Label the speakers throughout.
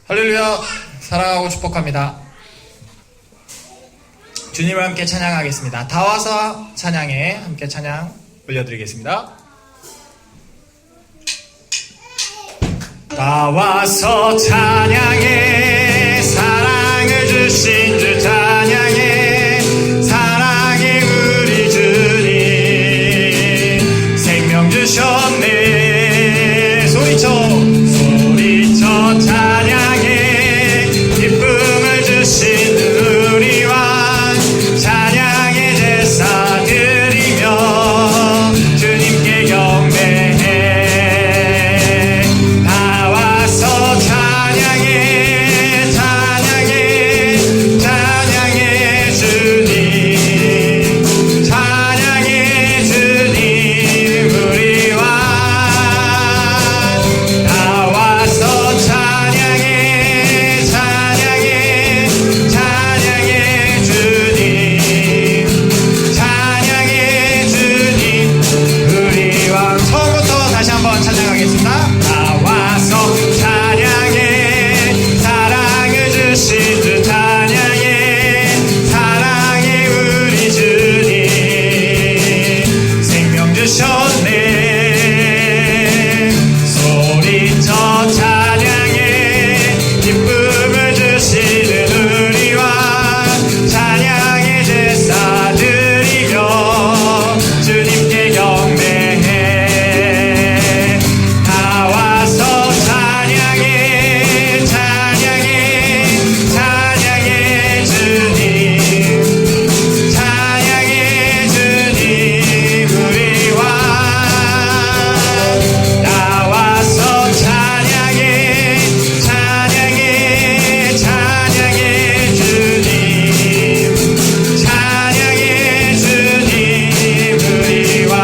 Speaker 1: 할렐루야, 사랑하고 축복합니다. 주님을 함께 찬양하겠습니다. 다 와서 찬양에 함께 찬양 올려드리겠습니다. 다 와서 찬양해, 사랑을 주신 주 찬양해, 사랑해 우리 주님, 생명 주셨네. 소리쳐 찬양해, 기쁨을 주신 우리 왕, 찬양의 제사 드리며 주님께 경배해. 다 와서 찬양해, 찬양해, 찬양해 주님, 찬양해 주님 우리 왕. 다 와서 찬양해, 찬양해, 찬양해 주님, 찬양해 주님 우리 왕. 처음부터 다시 한번 찬양하겠습니다. 다 와서 찬양해, 사랑을 주신 주 찬양해, 사랑해 우리 주님, 생명 주셨네. 소리쳐 찬양해, 기쁨을 주시는 우리 왕, 찬양의 제사 드리며 주님께 경배해. 다 와서 찬양해, 찬양해, 찬양해 주님, 찬양해 주님 우리 왕. 다 와서 찬양해, 찬양해, 찬양해 주님, 찬양해 주님 우리 왕.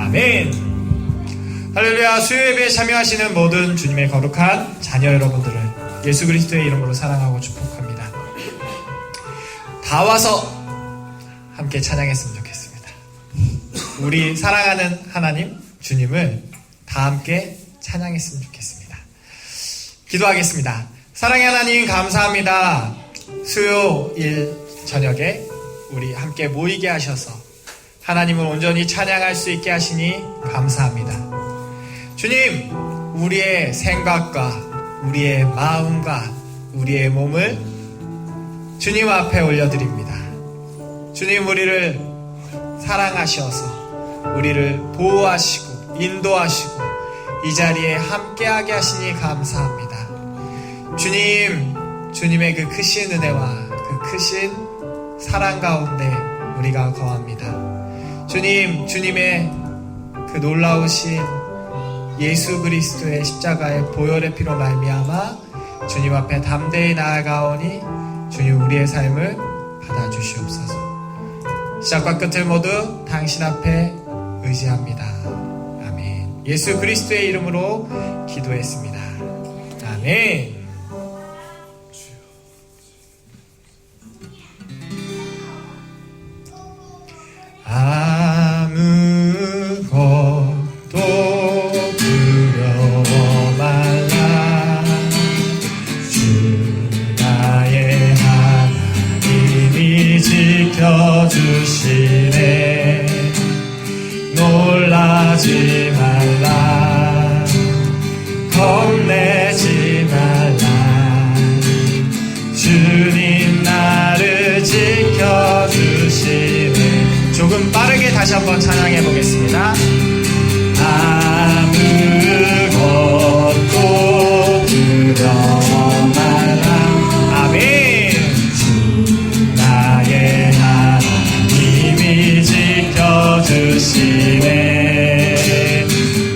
Speaker 1: 아멘. 할렐루야. 수요예배에 참여하시는 모든 주님의 거룩한 자녀 여러분들을 예수 그리스도의 이름으로 사랑하고 축복합니다. 다 와서 함께 찬양했으면 좋겠습니다. 우리 사랑하는 하나님 주님을 다 함께 찬양했으면 좋겠습니다. 기도하겠습니다. 사랑의 하나님 감사합니다. 수요일 저녁에 우리 함께 모이게 하셔서 하나님을 온전히 찬양할 수 있게 하시니 감사합니다. 주님, 우리의 생각과 우리의 마음과 우리의 몸을 주님 앞에 올려드립니다. 주님, 우리를 사랑하셔서 우리를 보호하시고 인도하시고 이 자리에 함께하게 하시니 감사합니다. 주님, 주님의 그 크신 은혜와 그 크신 사랑 가운데 우리가 거합니다. 주님, 주님의 그 놀라우신 예수 그리스도의 십자가의 보혈의 피로 말미암아 주님 앞에 담대히 나아가오니 주님 우리의 삶을 받아주시옵소서. 시작과 끝을 모두 당신 앞에 의지합니다. 아멘. 예수 그리스도의 이름으로 기도했습니다. 아멘. 아무것도 두려워 말라. 주 나의 하나님이 지켜주시네. 놀라지 말라, 겁내지 말라. 주님 나를 지켜주시네. 조금 빠르게 다시 한번 찬양해 보겠습니다. 아무것도 두려워 말라. 아멘. 주 나의 하나님이 지켜주시네.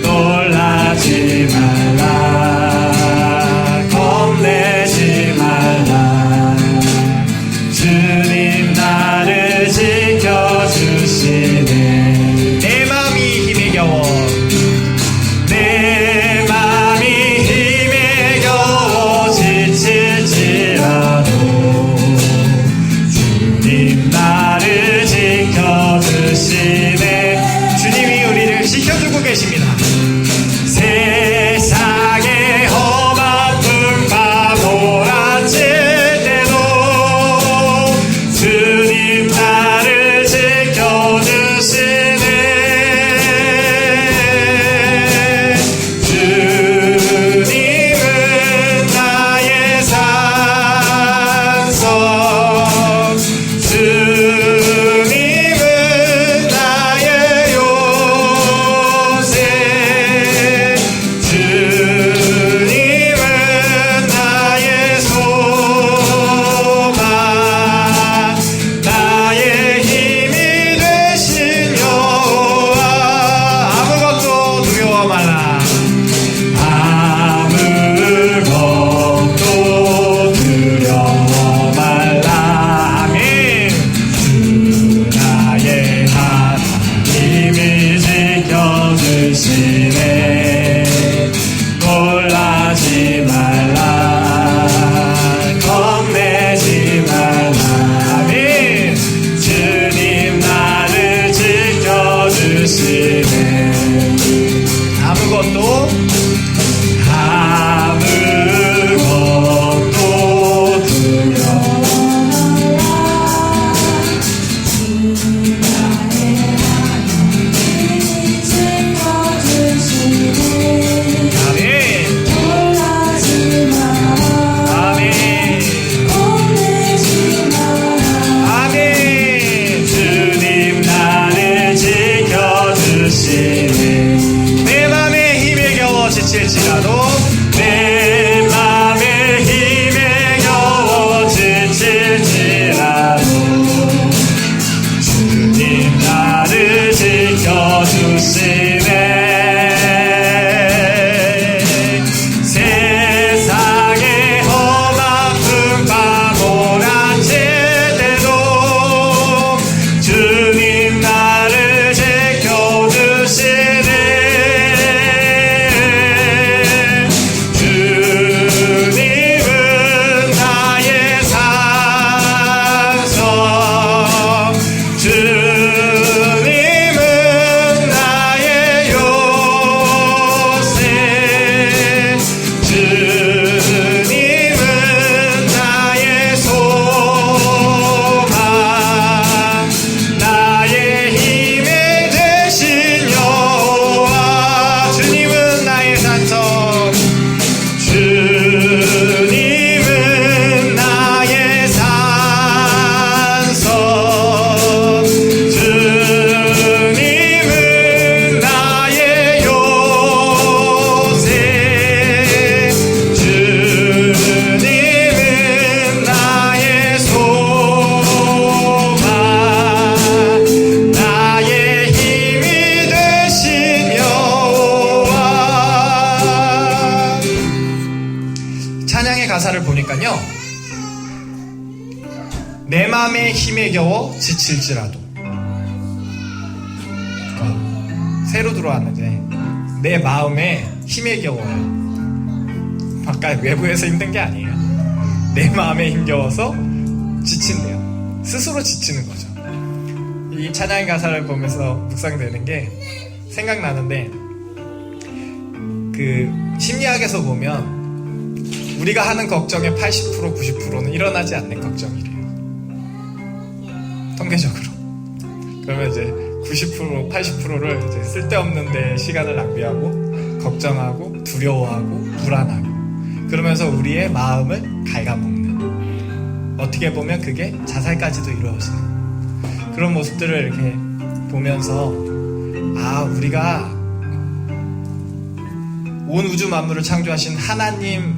Speaker 1: 놀라지 말라, 겁내지 말라. 주님 나를 지켜주시네. 내 맘이 힘에 겨워, 내 맘이 힘에 겨워지 지켜주시네. 아무것도 내 맘에 힘에 겨워 지칠지라도 내 맘에 힘에 겨워 지칠지라도 주님 나를 지켜주시네. 세상에 험한 풍파 몰아칠 때도 주님 나를 지켜주시네. 주님은 나의 산성, 주님은 나의 요새, 주님은 나의 소망, 나의 힘이 되신 여호와. 주님은 나의 산성, 주님은 나의 산성, 주님은 나의 요새, 주님은 나의 소망, 나의 힘이 되신 여호와. 찬양의 가사를 보니까요, 내 맘에 힘에 겨워 지칠지라도, 새로 들어왔는데 내 마음에 힘에 겨워요. 바깥 외부에서 힘든 게 아니에요. 내 마음에 힘겨워서 지친대요. 스스로 지치는 거죠. 이 찬양의 가사를 보면서 묵상되는 게 생각나는데, 그 심리학에서 보면 우리가 하는 걱정의 80% 90%는 일어나지 않는 걱정이래요. 통계적으로. 그러면 이제 90% 80%를 이제 쓸데없는 데 시간을 낭비하고 걱정하고 두려워하고 불안하고, 그러면서 우리의 마음을 갉아먹는, 어떻게 보면 그게 자살까지도 이루어지는 그런 모습들을 이렇게 보면서, 아, 우리가 온 우주 만물을 창조하신 하나님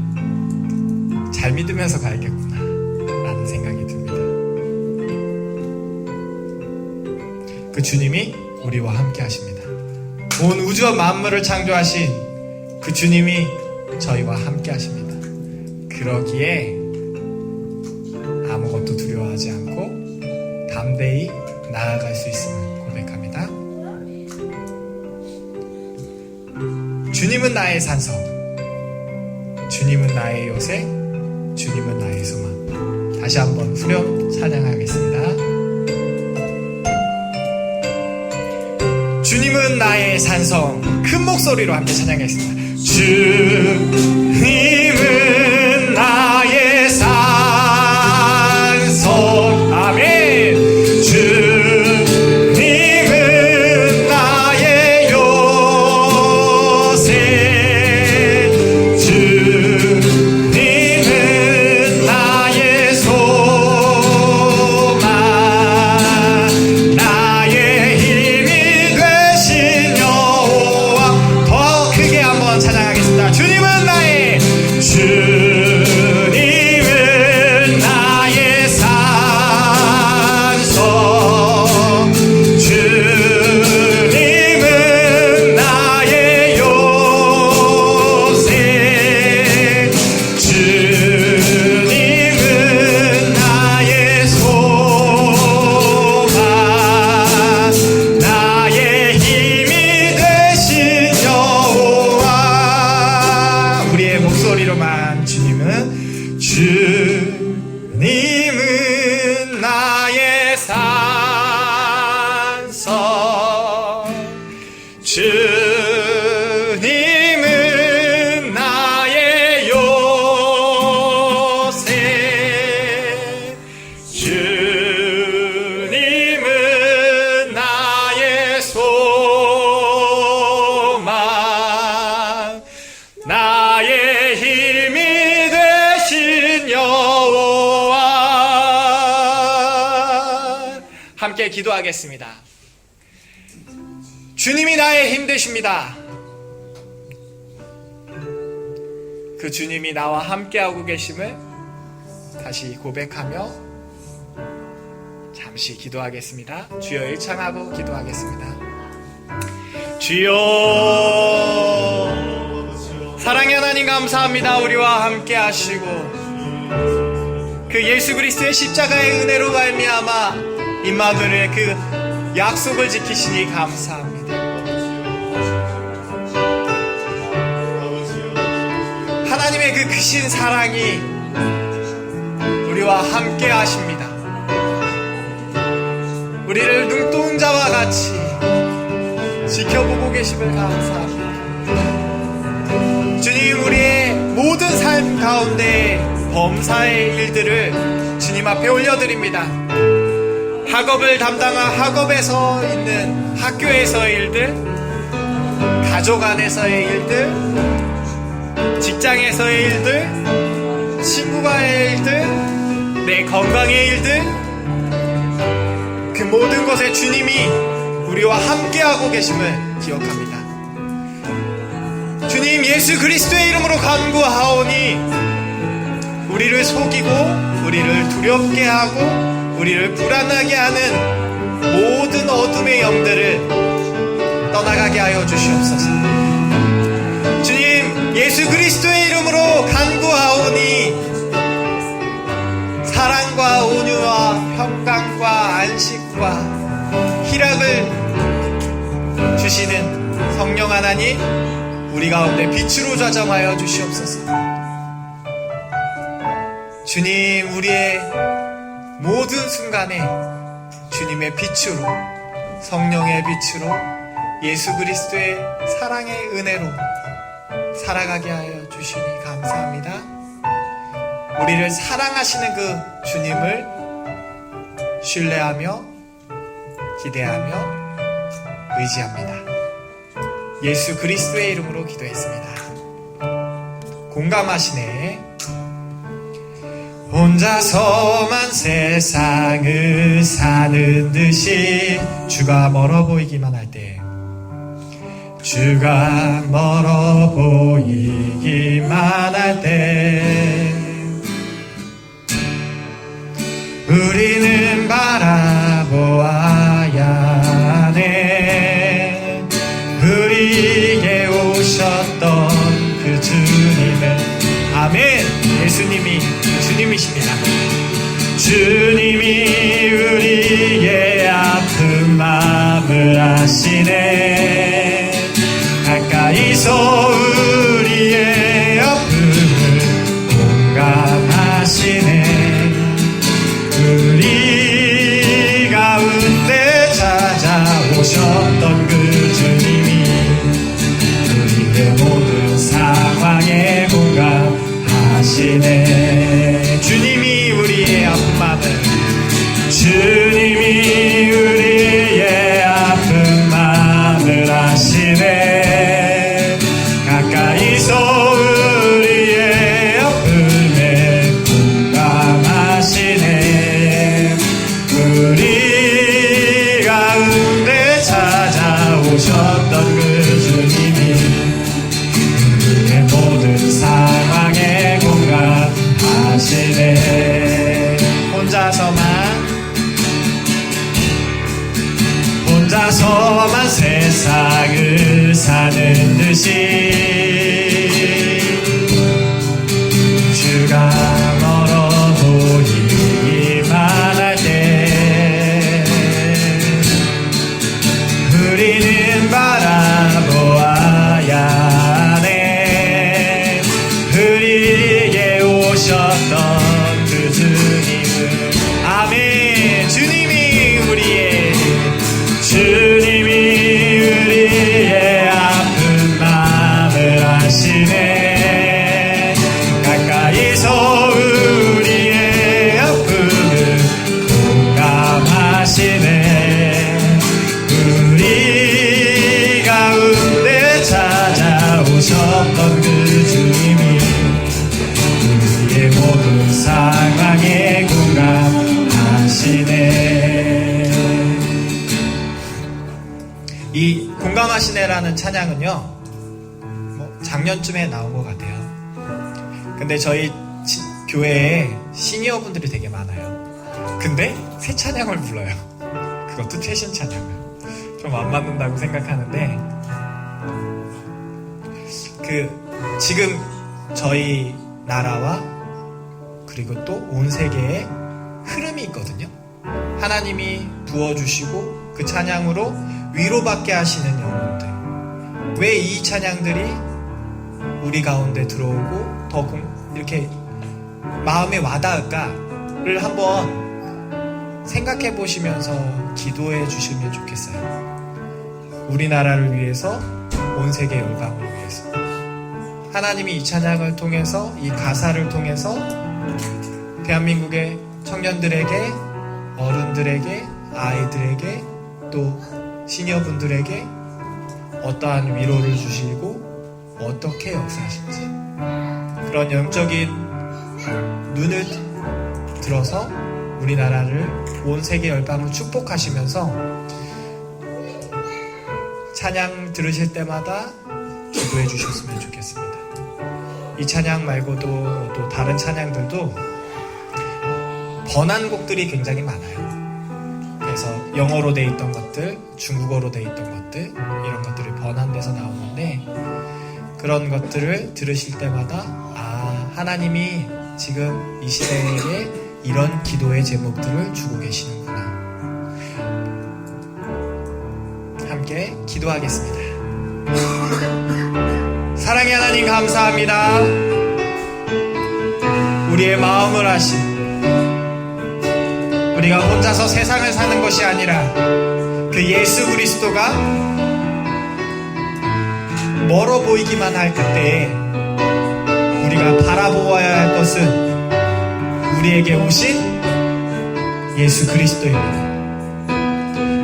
Speaker 1: 잘 믿으면서 가야겠구나 라는 생각이 듭니다. 그 주님이 우리와 함께 하십니다. 온 우주와 만물을 창조하신 그 주님이 저희와 함께 하십니다. 그러기에 아무것도 두려워하지 않고 담대히 나아갈 수 있음을 고백합니다. 주님은 나의 산성, 주님은 나의 요새, 주님은 나의 소망. 다시 한번 후렴 찬양하겠습니다. 주님은 나의 산성. 큰 목소리로 함께 찬양하겠습니다. 주님은 나의 산성. 아멘. 주님은 나의 요새, 주님은 나의 소망, 나의 힘이 되신 여호와. 더 크게 한번 찬양하겠습니다. 주님은 나의 주님은 나의 요새, 주님은 나의 소망, 나의 힘이 되신 여호와. 함께 기도하겠습니다. 주님이 나의 힘 되십니다. 그 주님이 나와 함께하고 계심을 다시 고백하며 잠시 기도하겠습니다. 주여 일창하고 기도하겠습니다. 주여, 사랑의 하나님 감사합니다. 우리와 함께 하시고 그 예수 그리스도의 십자가의 은혜로 말미암아 임마누엘의 그 약속을 지키시니 감사합니다. 하나님의 그 크신 사랑이 우리와 함께 하십니다. 우리를 눈동자와 같이 지켜보고 계심을 감사합니다. 주님, 우리의 모든 삶 가운데 범사의 일들을 주님 앞에 올려드립니다. 학업을 담당한 학업에서 있는 학교에서의 일들, 가족 안에서의 일들, 직장에서의 일들, 친구와의 일들, 내 건강의 일들, 그 모든 것에 주님이 우리와 함께하고 계심을 기억합니다. 주님, 예수 그리스도의 이름으로 간구하오니 우리를 속이고 우리를 두렵게 하고 우리를 불안하게 하는 모든 어둠의 영들을 떠나가게 하여 주시옵소서. 주님, 예수 그리스도의 이름으로 간구하오니 사랑과 온유와 평강과 안식과 희락을 주시는 성령 하나님, 우리 가운데 빛으로 좌정하여 주시옵소서. 주님, 우리의 모든 순간에 주님의 빛으로, 성령의 빛으로, 예수 그리스도의 사랑의 은혜로 살아가게 하여 주시니 감사합니다. 우리를 사랑하시는 그 주님을 신뢰하며 기대하며 의지합니다. 예수 그리스도의 이름으로 기도했습니다. 공감하시네. 혼자서만 세상을 사는 듯이 주가 멀어 보이기만 할 때, 주가 멀어 보이기만 할 때 우리는 바라보아야 하네. 우리에게 오셨던 그 주님을, 아멘. 예수님이 주님이십니다. 주님이 우리의 아픈 마음을 아시네. 가까이서 우리의 아픔을 공감하시네. 우리 가운데 찾아오셨던 그 주님이 우리의 모든 상황에 공감하시네. 주님이 우리의 아픈 마음을, 주님이 우리의 아픈 마음을 아시네. 가까이서 우리의 아픔에 공감하시네. 우리 가운데 찾아오셨던 그 주님이 우리의 모든 상황에 공감하시네. 혼자서만 세상을 사는 듯이 주가 멀어 보이기만 할 때 우리는 바라보아야 하네. 우리에게 오셨던 그 주님을, 아멘. 주님이 우리의 우리 가운데 찾아오셨던 그 주님이 우리의 모든 상황에 공감하시네. 이 공감하시네라는 찬양은요, 작년쯤에 나온 것 같아요. 근데 저희 교회에 시니어분들이 되게 많아요. 근데 새 찬양을 불러요. 그것도 최신 찬양을. 좀 안 맞는다고 생각하는데, 지금 저희 나라와 그리고 또 온 세계에 흐름이 있거든요. 하나님이 부어주시고 그 찬양으로 위로받게 하시는 영혼들. 왜 이 찬양들이 우리 가운데 들어오고 더 이렇게 마음에 와닿을까를 한번 생각해 보시면서 기도해 주시면 좋겠어요. 우리나라를 위해서, 온 세계 열방을 위해서. 하나님이 이 찬양을 통해서, 이 가사를 통해서 대한민국의 청년들에게, 어른들에게, 아이들에게, 또 시니어분들에게 어떠한 위로를 주시고 어떻게 역사하실지, 그런 영적인 눈을 들어서 우리나라를, 온 세계 열방을 축복하시면서 찬양 들으실 때마다 기도해 주셨으면 좋겠습니다. 이 찬양 말고도 또 다른 찬양들도 번안곡들이 굉장히 많아요. 그래서 영어로 돼 있던 것들, 중국어로 돼 있던 것들, 이런 것들이 번안돼서 나오는데, 그런 것들을 들으실 때마다 하나님이 지금 이 시대에게 이런 기도의 제목들을 주고 계시는구나. 함께 기도하겠습니다. 사랑의 하나님, 감사합니다. 우리의 마음을 아신, 우리가 혼자서 세상을 사는 것이 아니라 그 예수 그리스도가 멀어 보이기만 할 그때에 우리가 바라보아야 할 것은 우리에게 오신 예수 그리스도입니다.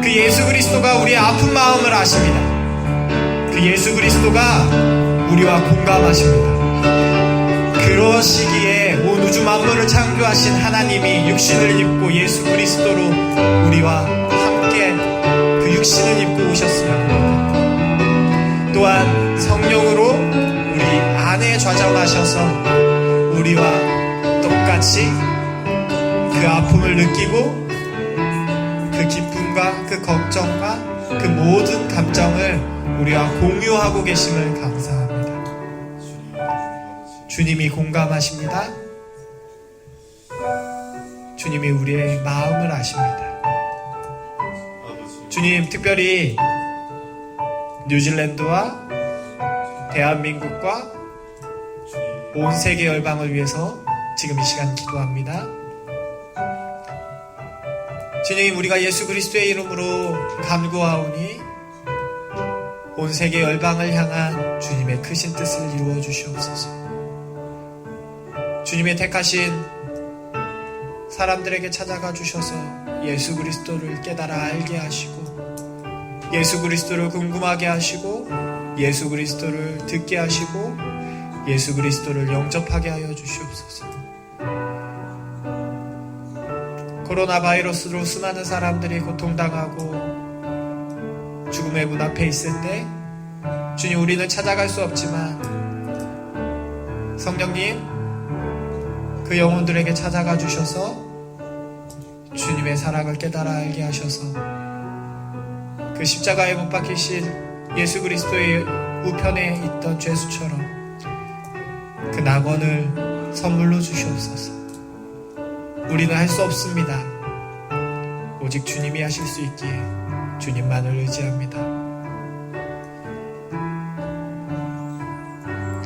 Speaker 1: 그 예수 그리스도가 우리의 아픈 마음을 아십니다. 그 예수 그리스도가 우리와 공감하십니다. 그러시기에 온 우주 만물을 창조하신 하나님이 육신을 입고 예수 그리스도로 우리와 함께 그 육신을 입고 오셨습니다. 또한 성령으로 우리 안에 좌정하셔서 우리와 똑같이 그 아픔을 느끼고 그 기쁨과 그 걱정과 그 모든 감정을 우리와 공유하고 계심을 감사합니다. 주님이 공감하십니다. 주님이 우리의 마음을 아십니다. 주님, 특별히 뉴질랜드와 대한민국과 온 세계 열방을 위해서 지금 이 시간 기도합니다. 주님, 우리가 예수 그리스도의 이름으로 간구하오니 온 세계 열방을 향한 주님의 크신 뜻을 이루어 주시옵소서. 주님의 택하신 사람들에게 찾아가 주셔서 예수 그리스도를 깨달아 알게 하시고, 예수 그리스도를 궁금하게 하시고, 예수 그리스도를 듣게 하시고, 예수 그리스도를 영접하게 하여 주시옵소서. 코로나 바이러스로 수많은 사람들이 고통당하고 죽음의 문 앞에 있을 때, 주님, 우리는 찾아갈 수 없지만 성령님, 그 영혼들에게 찾아가 주셔서 주님의 사랑을 깨달아 알게 하셔서 그 십자가에 못 박히신 예수 그리스도의 우편에 있던 죄수처럼 그 낙원을 선물로 주시옵소서. 우리는 할 수 없습니다. 오직 주님이 하실 수 있기에 주님만을 의지합니다.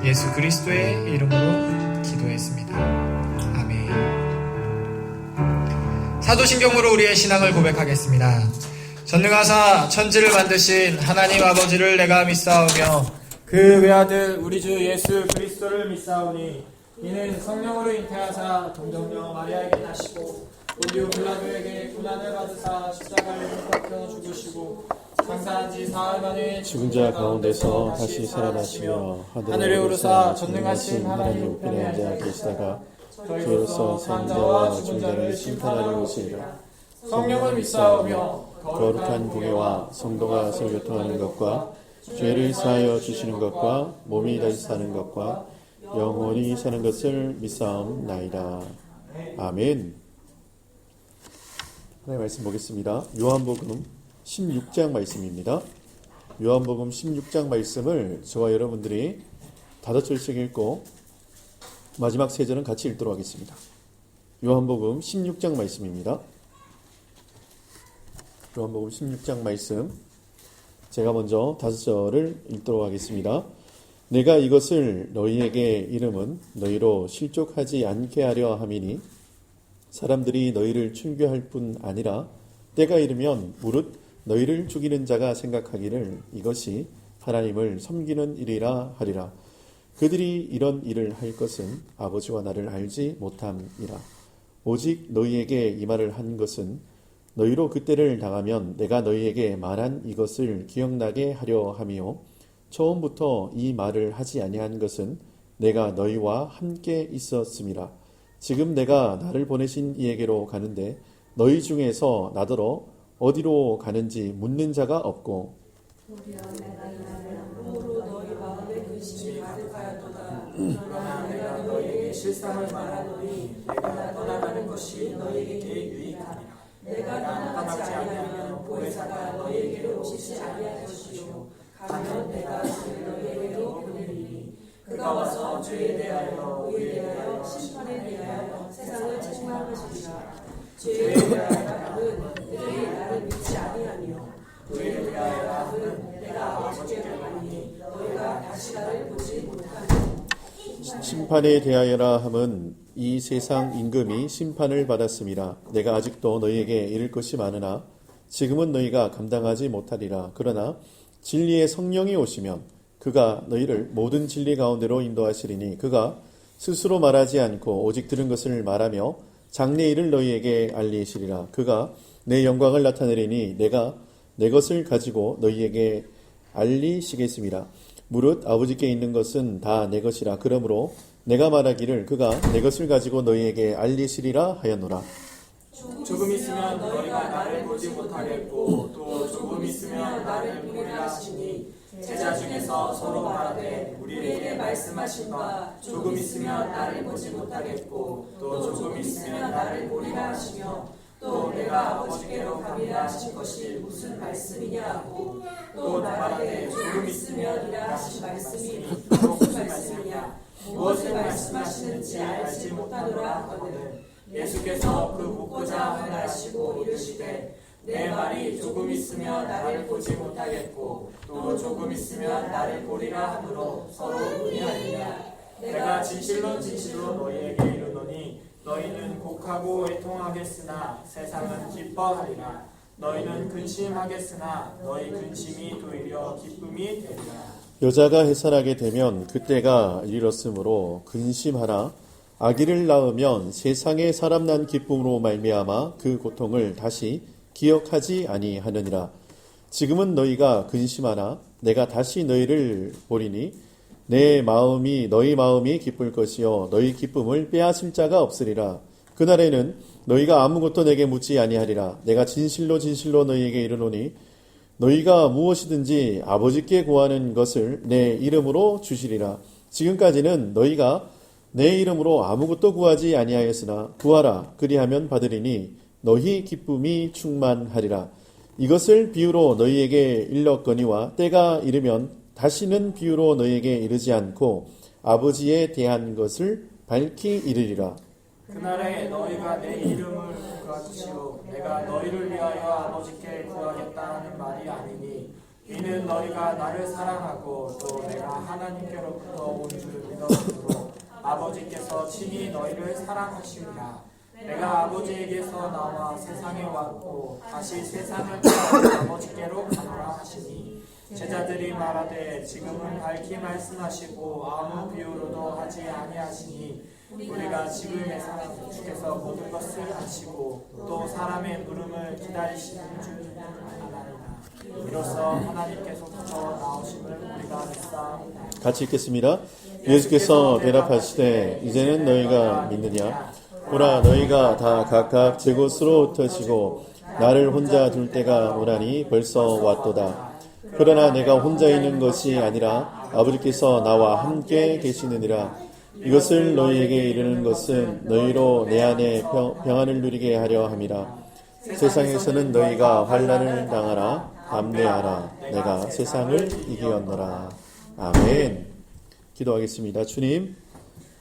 Speaker 1: 예수 그리스도의 이름으로 기도했습니다. 아멘. 사도신경으로 우리의 신앙을 고백하겠습니다. 전능하사 천지를 만드신 하나님 아버지를 내가 믿사오며 그 외아들 우리 주 예수 그리스도를 믿사오니 이는 성령으로 잉태하사 동정녀 마리아에게 나시고
Speaker 2: 본디오 빌라도에게 고난을 받으사 십자가에 못 박혀 죽으시고 장사한 지 사흘 만에
Speaker 3: 죽은 자 가운데서 다시 살아나시며 하늘에 오르사 전능하신 하나님 우편에 앉아 계시다가 저희로서 산자와 죽은 자를 심판하러 오시리라.
Speaker 2: 성령을 믿사오며
Speaker 3: 거룩한 공예와 성도가 서로 교통하는 것과 죄를 사하여 주시는 것과 몸이 다시 사는 것과 영원히 사는 것을 믿사옵나이다. 아멘. 하나님의 말씀 보겠습니다. 요한복음 16장 말씀입니다. 요한복음 16장 말씀을 저와 여러분들이 5절씩 읽고 마지막 3절은 같이 읽도록 하겠습니다. 요한복음 16장 말씀입니다. 요한복음 16장 말씀 제가 먼저 5절을 읽도록 하겠습니다. 내가 이것을 너희에게 이름은 너희로 실족하지 않게 하려 함이니 사람들이 너희를 출교할 뿐 아니라 때가 이르면 무릇 너희를 죽이는 자가 생각하기를 이것이 하나님을 섬기는 일이라 하리라. 그들이 이런 일을 할 것은 아버지와 나를 알지 못함이라. 오직 너희에게 이 말을 한 것은 너희로 그때를 당하면 내가 너희에게 말한 이것을 기억나게 하려 함이요 처음부터 이 말을 하지 아니한 것은 내가 너희와 함께 있었음이라. 지금 내가 나를 보내신 이에게로 가는데 너희 중에서 나더러 어디로 가는지 묻는 자가 없고
Speaker 4: 도리어 내가 이 말을 함으로 너희 마음에 근심이 가득하였도다. 그러나 내가 너희에게 실상을 말하노니 내가 떠나가는 것이 너희에게 유익하니라. 내가 떠나가지 아니하면 보혜사가 너희에게로 오시지 아니할 것이요 가면 내가 그를 너희에게로 보내리니 그가 와서 죄에 대하여 의에 대하여 심판에 대하여 세상을 책망할 것이니라. 죄에 대하여 답은 그들이 나를 믿지 아니하며 의에 대하여 답은 내가 아버지께로 가니 너희가 다시 나를 보지 못하니
Speaker 3: 심판에 대하여라 함은 이 세상 임금이 심판을 받았음이라. 내가 아직도 너희에게 이를 것이 많으나 지금은 너희가 감당하지 못하리라. 그러나 진리의 성령이 오시면 그가 너희를 모든 진리 가운데로 인도하시리니 그가 스스로 말하지 않고 오직 들은 것을 말하며 장래일을 너희에게 알리시리라. 그가 내 영광을 나타내리니 내가 내 것을 가지고 너희에게 알리시겠습니다. 무릇 아버지께 있는 것은 다 내 것이라. 그러므로 내가 말하기를 그가 내 것을 가지고 너희에게 알리시리라 하였노라.
Speaker 2: 조금 있으면 너희가 나를 보지 못하겠고 또 조금 있으면 나를 보리라 하시니 제자 중에서 서로 말하되 우리에게 말씀하신 바 조금 있으면 나를 보지 못하겠고 또 조금 있으면 나를 보리라 하시며 또 내가 아버지께로 가리라 하신 것이 무슨 말씀이냐 하고 또 말하되 조금 있으면이라 하신 말씀이 무슨 말씀이냐 무엇을 말씀하시는지 알지 못하노라 하거든 예수께서 그 묻고자 하시고 이르시되 내 말이 조금 있으면 나를 보지 못하겠고 또 조금 있으면 나를 보리라 하므로 서로 의아하느냐. 내가 진실로 진실로 너희에게 이르노니 너희는 곡하고 애통하겠으나 세상은 기뻐하리라. 너희는 근심하겠으나 너희 근심이 도리어 기쁨이 되리라.
Speaker 3: 여자가 해산하게 되면 그때가 이르렀으므로 근심하라. 아기를 낳으면 세상에 사람 난 기쁨으로 말미암아 그 고통을 다시 기억하지 아니하느니라. 지금은 너희가 근심하나 내가 다시 너희를 보리니 내 마음이 너희 마음이 기쁠 것이요 너희 기쁨을 빼앗을 자가 없으리라. 그날에는 너희가 아무것도 내게 묻지 아니하리라. 내가 진실로 진실로 너희에게 이르노니 너희가 무엇이든지 아버지께 구하는 것을 내 이름으로 주시리라. 지금까지는 너희가 내 이름으로 아무것도 구하지 아니하였으나 구하라 그리하면 받으리니 너희 기쁨이 충만하리라. 이것을 비유로 너희에게 일렀거니와 때가 이르면 다시는 비유로 너희에게 이르지 않고 아버지에 대한 것을 밝히 이르리라.
Speaker 2: 그날에 너희가 내 이름을 구하시오 내가 너희를 위하여 아버지께 구하겠다 하는 말이 아니니 이는 너희가 나를 사랑하고 또 내가 하나님께로부터 온 줄 믿었으므로 아버지께서 친히 너희를 사랑하시리라. 내가 아버지에게서 나와 세상에 왔고 다시 세상을 떠나 아버지께로 가노라 하시니 제자들이 말하되 지금은 밝히 말씀하시고 아무 비유로도 하지 아니하시니 우리가 지금에서 주께서 모든 것을 아시고 또 사람의 물음을 기다리시는 줄 아나이다. 이로써 하나님께서부터 나오심을 우리가 믿사옵나이다.
Speaker 3: 같이 읽겠습니다. 예수께서 대답하시되 이제는 너희가 믿느냐? 보라, 너희가 다 각각 제 곳으로 흩어지고 나를 혼자 둘 때가 오나니 벌써 왔도다. 그러나 내가 혼자 있는 것이 아니라 아버지께서 나와 함께 계시느니라. 이것을 너희에게 이르는 것은 너희로 내 안에 평안을 누리게 하려 함이라. 세상에서는 너희가 환난을 당하라. 담대하라. 내가 세상을 이기었노라. 아멘. 기도하겠습니다. 주님,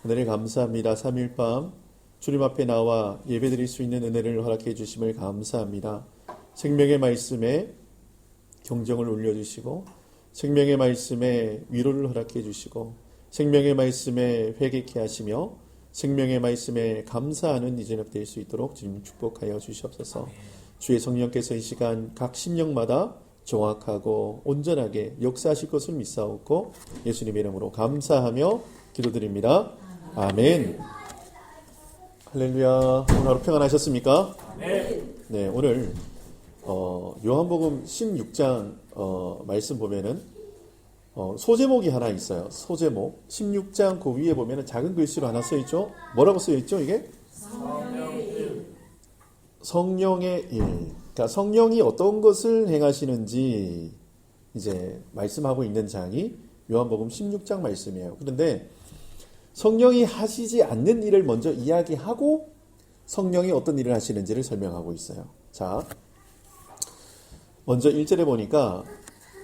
Speaker 3: 은혜를 감사합니다. 3일 밤 주님 앞에 나와 예배드릴 수 있는 은혜를 허락해 주심을 감사합니다. 생명의 말씀에 경정을 올려주시고 생명의 말씀에 위로를 허락해 주시고 생명의 말씀에 회개케 하시며 생명의 말씀에 감사하는 이 저녁 될 수 있도록 주님 축복하여 주시옵소서. 주의 성령께서 이 시간 각 심령마다 정확하고 온전하게 역사하실 것을 믿사옵고 예수님의 이름으로 감사하며 기도드립니다. 아멘. 할렐루야. 오늘 하루 평안하셨습니까? 네, 오늘 요한복음 16장 말씀 보면은 소제목이 하나 있어요. 소제목 16장 그 위에 보면은 작은 글씨로 하나 써 있죠. 뭐라고 써 있죠? 이게 성령의 일. 그러니까 성령이 어떤 것을 행하시는지 이제 말씀하고 있는 장이 요한복음 16장 말씀이에요. 그런데 성령이 하시지 않는 일을 먼저 이야기하고 성령이 어떤 일을 하시는지를 설명하고 있어요. 자, 먼저 1절에 보니까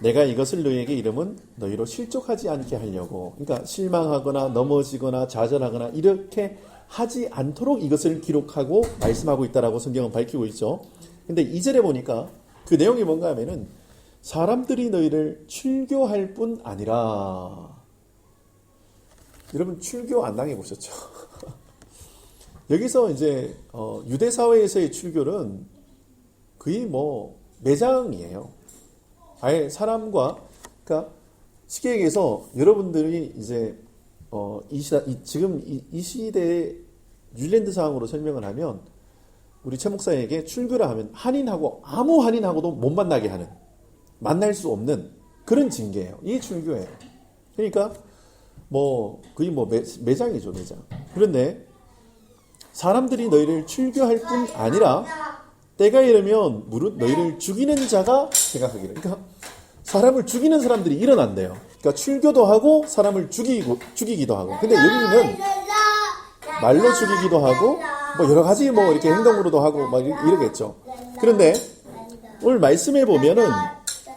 Speaker 3: 내가 이것을 너희에게 이름은 너희로 실족하지 않게 하려고, 그러니까 실망하거나 넘어지거나 좌절하거나 이렇게 하지 않도록 이것을 기록하고 말씀하고 있다라고 성경은 밝히고 있죠. 근데 2절에 보니까 그 내용이 뭔가 하면은 사람들이 너희를 출교할 뿐 아니라, 여러분 출교 안 당해보셨죠? 여기서 이제 유대 사회에서의 출교는 거의 뭐 매장이에요. 아예 사람과, 그러니까 쉽게 얘기해서 여러분들이 이제 지금 이 시대의 뉴질랜드 상황으로 설명을 하면 우리 최 목사에게 출교를 하면 한인하고 아무 한인하고도 못 만나게 하는, 만날 수 없는 그런 징계예요. 이게 출교예요. 그러니까 뭐 거의 뭐 매장이죠, 매장. 그런데 사람들이 너희를 출교할 뿐 아니라 때가 이르면 무릇 너희를 죽이는 자가 생각하기를. 그러니까 사람을 죽이는 사람들이 일어난대요. 그러니까 출교도 하고 사람을 죽이기도 하고. 근데 여기는 말로 죽이기도 하고 뭐 여러 가지 뭐 이렇게 행동으로도 하고 막 이러겠죠. 그런데 오늘 말씀해 보면은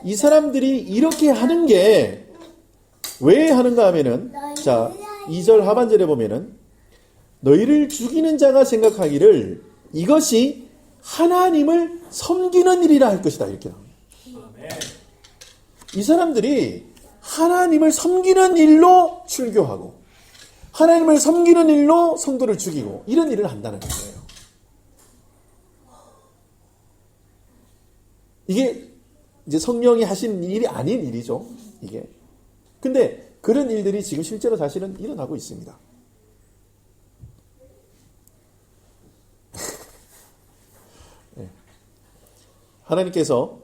Speaker 3: 이 사람들이 이렇게 하는 게 왜 하는가 하면은, 자, 2절 하반절에 보면은 너희를 죽이는 자가 생각하기를 이것이 하나님을 섬기는 일이라 할 것이다, 이렇게 나옵니다. 이 사람들이 하나님을 섬기는 일로 출교하고 하나님을 섬기는 일로 성도를 죽이고 이런 일을 한다는 거예요. 이게 이제 성령이 하신 일이 아닌 일이죠, 이게. 근데 그런 일들이 지금 실제로 사실은 일어나고 있습니다. 네. 하나님께서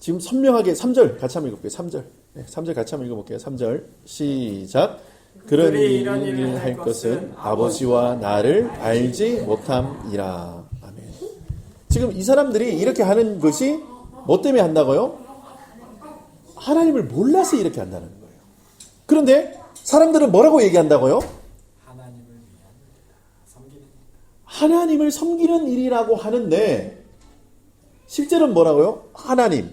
Speaker 3: 지금 선명하게 3절 같이 한번 읽어볼게요. 3절. 네, 3절 같이 한번 읽어볼게요. 3절 시작. 그런 일을 할 것은 아버지와 나를 알지 못함이라. 아멘. 지금 이 사람들이 이렇게 하는 것이 뭐 때문에 한다고요? 하나님을 몰라서 이렇게 한다는 거예요. 그런데 사람들은 뭐라고 얘기한다고요? 하나님을 섬기는 일이라고 하는데 실제로는 뭐라고요? 하나님,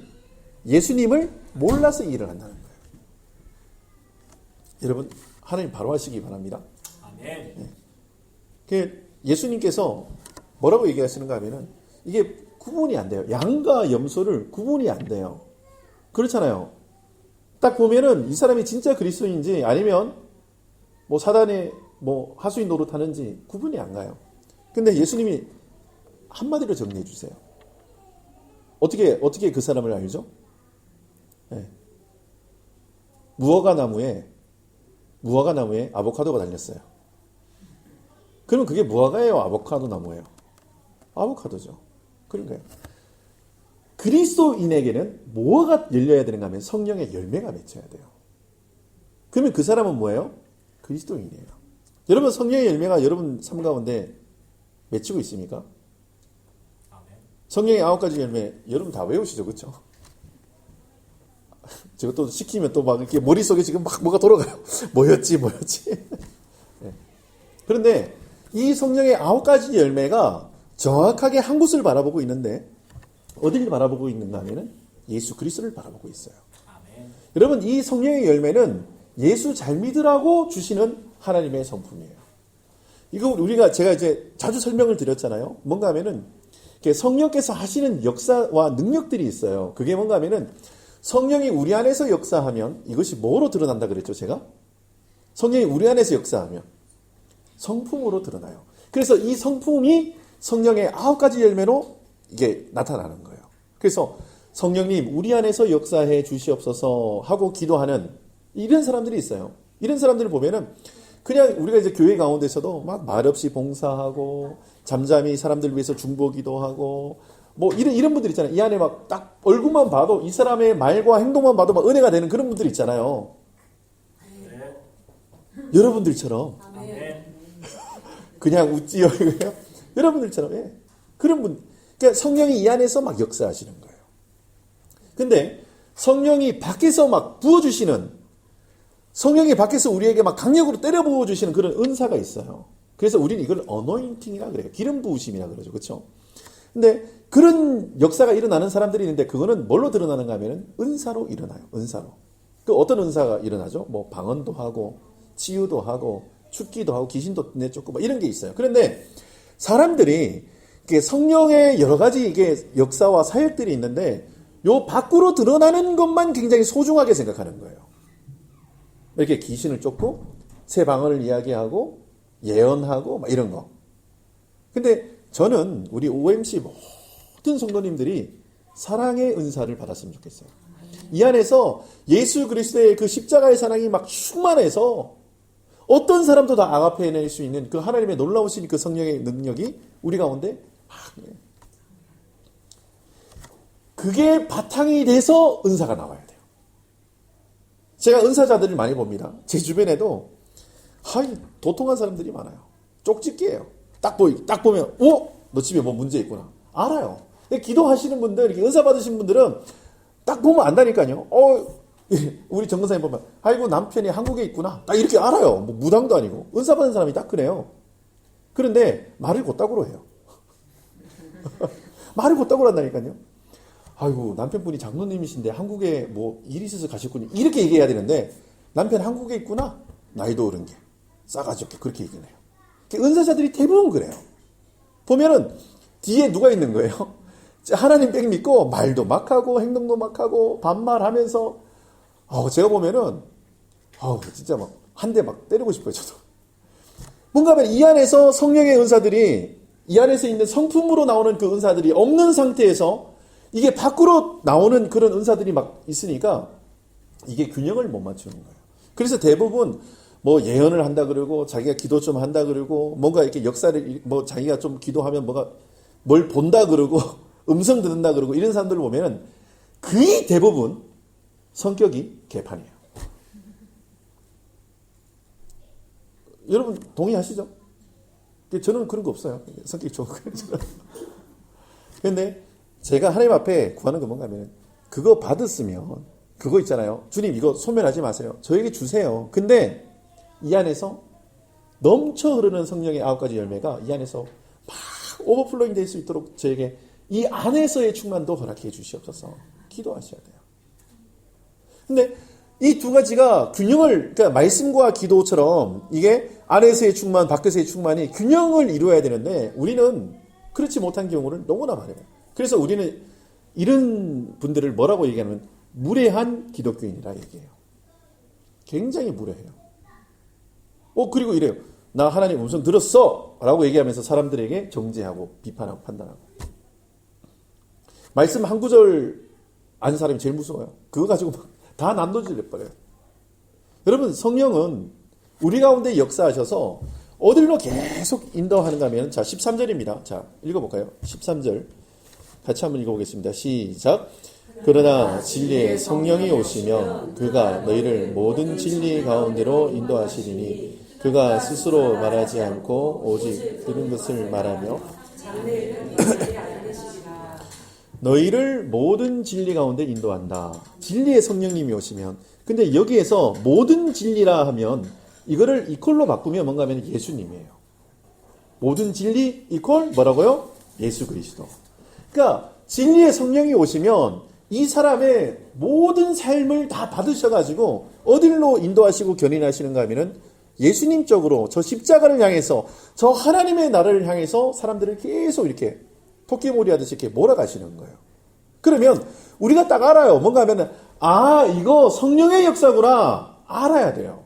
Speaker 3: 예수님을 몰라서 일을 한다는 거예요. 여러분, 하나님 바로 하시기 바랍니다.
Speaker 2: 아멘.
Speaker 3: 네. 예수님께서 뭐라고 얘기하시는가 하면은 이게 구분이 안 돼요. 양과 염소를 구분이 안 돼요. 그렇잖아요. 딱 보면은 이 사람이 진짜 그리스도인지 아니면 뭐 사단의 뭐 하수인 노릇하는지 구분이 안 가요. 근데 예수님이 한마디로 정리해 주세요. 어떻게 그 사람을 알죠? 네. 무화과 나무에 무화과 나무에 아보카도가 달렸어요. 그러면 그게 무화과예요? 아보카도 나무예요? 아보카도죠. 그러니까요. 그리스도인에게는 뭐가 열려야 되는가 하면 성령의 열매가 맺혀야 돼요. 그러면 그 사람은 뭐예요? 그리스도인이에요. 여러분 성령의 열매가 여러분 삶 가운데 맺히고 있습니까? 성령의 9가지 열매 여러분 다 외우시죠, 그렇죠? 제가 또 시키면 또 막 이렇게 머릿속에 지금 막 뭐가 돌아가요. 뭐였지? 네. 그런데 이 성령의 9가지 열매가 정확하게 한 곳을 바라보고 있는데 어디를 바라보고 있는가 하면은 예수 그리스도를 바라보고 있어요.
Speaker 2: 아멘.
Speaker 3: 여러분 이 성령의 열매는 예수 잘 믿으라고 주시는 하나님의 성품이에요. 이거 제가 이제 자주 설명을 드렸잖아요. 뭔가 하면은 성령께서 하시는 역사와 능력들이 있어요. 그게 뭔가 하면은 성령이 우리 안에서 역사하면 이것이 뭐로 드러난다 그랬죠, 제가? 성령이 우리 안에서 역사하면 성품으로 드러나요. 그래서 이 성품이 성령의 9가지 열매로 이게 나타나는 거예요. 그래서 성령님 우리 안에서 역사해 주시옵소서 하고 기도하는 이런 사람들이 있어요. 이런 사람들을 보면은 그냥 우리가 이제 교회 가운데서도 막 말없이 봉사하고 잠잠히 사람들 위해서 중보기도 하고 뭐 이런 분들 있잖아요. 이 안에 막 딱 얼굴만 봐도 이 사람의 말과 행동만 봐도 막 은혜가 되는 그런 분들 있잖아요.
Speaker 2: 네.
Speaker 3: 여러분들처럼
Speaker 2: 아멘.
Speaker 3: 그냥 웃지요 이거요. 여러분들처럼 예. 그런 분. 그러니까 성령이 이 안에서 막 역사하시는 거예요. 근데 성령이 밖에서 막 부어주시는 성령이 밖에서 우리에게 막 강력으로 때려 부어주시는 그런 은사가 있어요. 그래서 우리는 이걸 어노인팅이라 그래요. 기름 부으심이라 그러죠. 그렇죠? 근데 그런 역사가 일어나는 사람들이 있는데 그거는 뭘로 드러나는가 하면은 은사로 일어나요. 은사로. 그 어떤 은사가 일어나죠? 뭐 방언도 하고 치유도 하고 축기도 하고 귀신도 내쫓고 뭐 이런 게 있어요. 그런데 사람들이 성령의 여러 가지 이게 역사와 사역들이 있는데 요 밖으로 드러나는 것만 굉장히 소중하게 생각하는 거예요. 이렇게 귀신을 쫓고 새 방언을 이야기하고 예언하고 막 이런 거. 근데 저는 우리 OMC 모든 성도님들이 사랑의 은사를 받았으면 좋겠어요. 이 안에서 예수 그리스도의 그 십자가의 사랑이 막 충만해서 어떤 사람도 다 아가페해낼 수 있는 그 하나님의 놀라우신 그 성령의 능력이 우리 가운데 그게 바탕이 돼서 은사가 나와야 돼요. 제가 은사자들을 많이 봅니다. 제 주변에도 도통한 사람들이 많아요. 쪽집게예요. 딱 보면 너 집에 뭐 문제 있구나. 알아요. 근데 기도하시는 분들, 이렇게 은사 받으신 분들은 딱 보면 안다니까요. 우리 정근사님 보면 아이고 남편이 한국에 있구나. 딱 이렇게 알아요. 뭐 무당도 아니고. 은사 받은 사람이 딱 그래요. 그런데 말을 곧다구로 해요. 말을 곧다구로 한다니까요. 아이고 남편분이 장로님이신데 한국에 뭐 일이 있어서 가셨군요. 이렇게 얘기해야 되는데 남편 한국에 있구나. 나이도 어른 게 싸가지 없게 그렇게 얘기해요. 은사자들이 대부분 그래요. 보면은 뒤에 누가 있는 거예요? 하나님 백 믿고 말도 막 하고 행동도 막 하고 반말하면서 제가 보면은 진짜 막 한 대 막 때리고 싶어요. 저도. 뭔가 하면 이 안에서 성령의 은사들이 이 안에서 있는 성품으로 나오는 그 은사들이 없는 상태에서 이게 밖으로 나오는 그런 은사들이 막 있으니까 이게 균형을 못 맞추는 거예요. 그래서 대부분 뭐 예언을 한다 그러고 자기가 기도 좀 한다 그러고 뭔가 이렇게 역사를 뭐 자기가 좀 기도하면 뭐가 뭘 본다 그러고 음성 듣는다 그러고 이런 사람들을 보면은 거의 대부분 성격이 개판이에요. 여러분 동의하시죠? 저는 그런 거 없어요. 성격이 좋은 거예요. 그런데 제가 하나님 앞에 구하는 건 뭔가 하면 그거 받았으면 그거 있잖아요. 주님 이거 소멸하지 마세요. 저에게 주세요. 근데 이 안에서 넘쳐 흐르는 성령의 9가지 열매가 이 안에서 막 오버플로잉 될 수 있도록 저에게 이 안에서의 충만도 허락해 주시옵소서. 기도하셔야 돼요. 근데 이 두 가지가 그러니까 말씀과 기도처럼 이게 안에서의 충만, 밖에서의 충만이 균형을 이루어야 되는데 우리는 그렇지 못한 경우를 너무나 많아요. 그래서 우리는 이런 분들을 뭐라고 얘기하냐면 무례한 기독교인이라 얘기해요. 굉장히 무례해요. 그리고 이래요. 나 하나님 음성 들었어! 라고 얘기하면서 사람들에게 정죄하고 비판하고 판단하고. 말씀 한 구절 아는 사람이 제일 무서워요. 그거 가지고 막 다 난도질 내버려요. 여러분 성령은 우리 가운데 역사하셔서 어디로 계속 인도하는가 하면, 자, 13절입니다. 자, 읽어볼까요? 13절. 같이 한번 읽어보겠습니다. 시작. 그러나 진리의 성령이 오시면 그가 너희를 모든 진리 가운데로 인도하시리니 그가 스스로 말하지 않고 오직 들은 것을 말하며 너희를 모든 진리 가운데 인도한다. 진리의 성령님이 오시면. 근데 여기에서 모든 진리라 하면 이거를 이퀄로 바꾸면 뭔가 하면 예수님이에요. 모든 진리 이퀄 뭐라고요? 예수 그리스도. 그러니까 진리의 성령이 오시면 이 사람의 모든 삶을 다 받으셔가지고 어디로 인도하시고 견인하시는가 하면은 예수님 쪽으로 저 십자가를 향해서 저 하나님의 나라를 향해서 사람들을 계속 이렇게 토끼몰이 하듯이 이렇게 몰아가시는 거예요. 그러면 우리가 딱 알아요. 뭔가 하면은 아 이거 성령의 역사구나 알아야 돼요.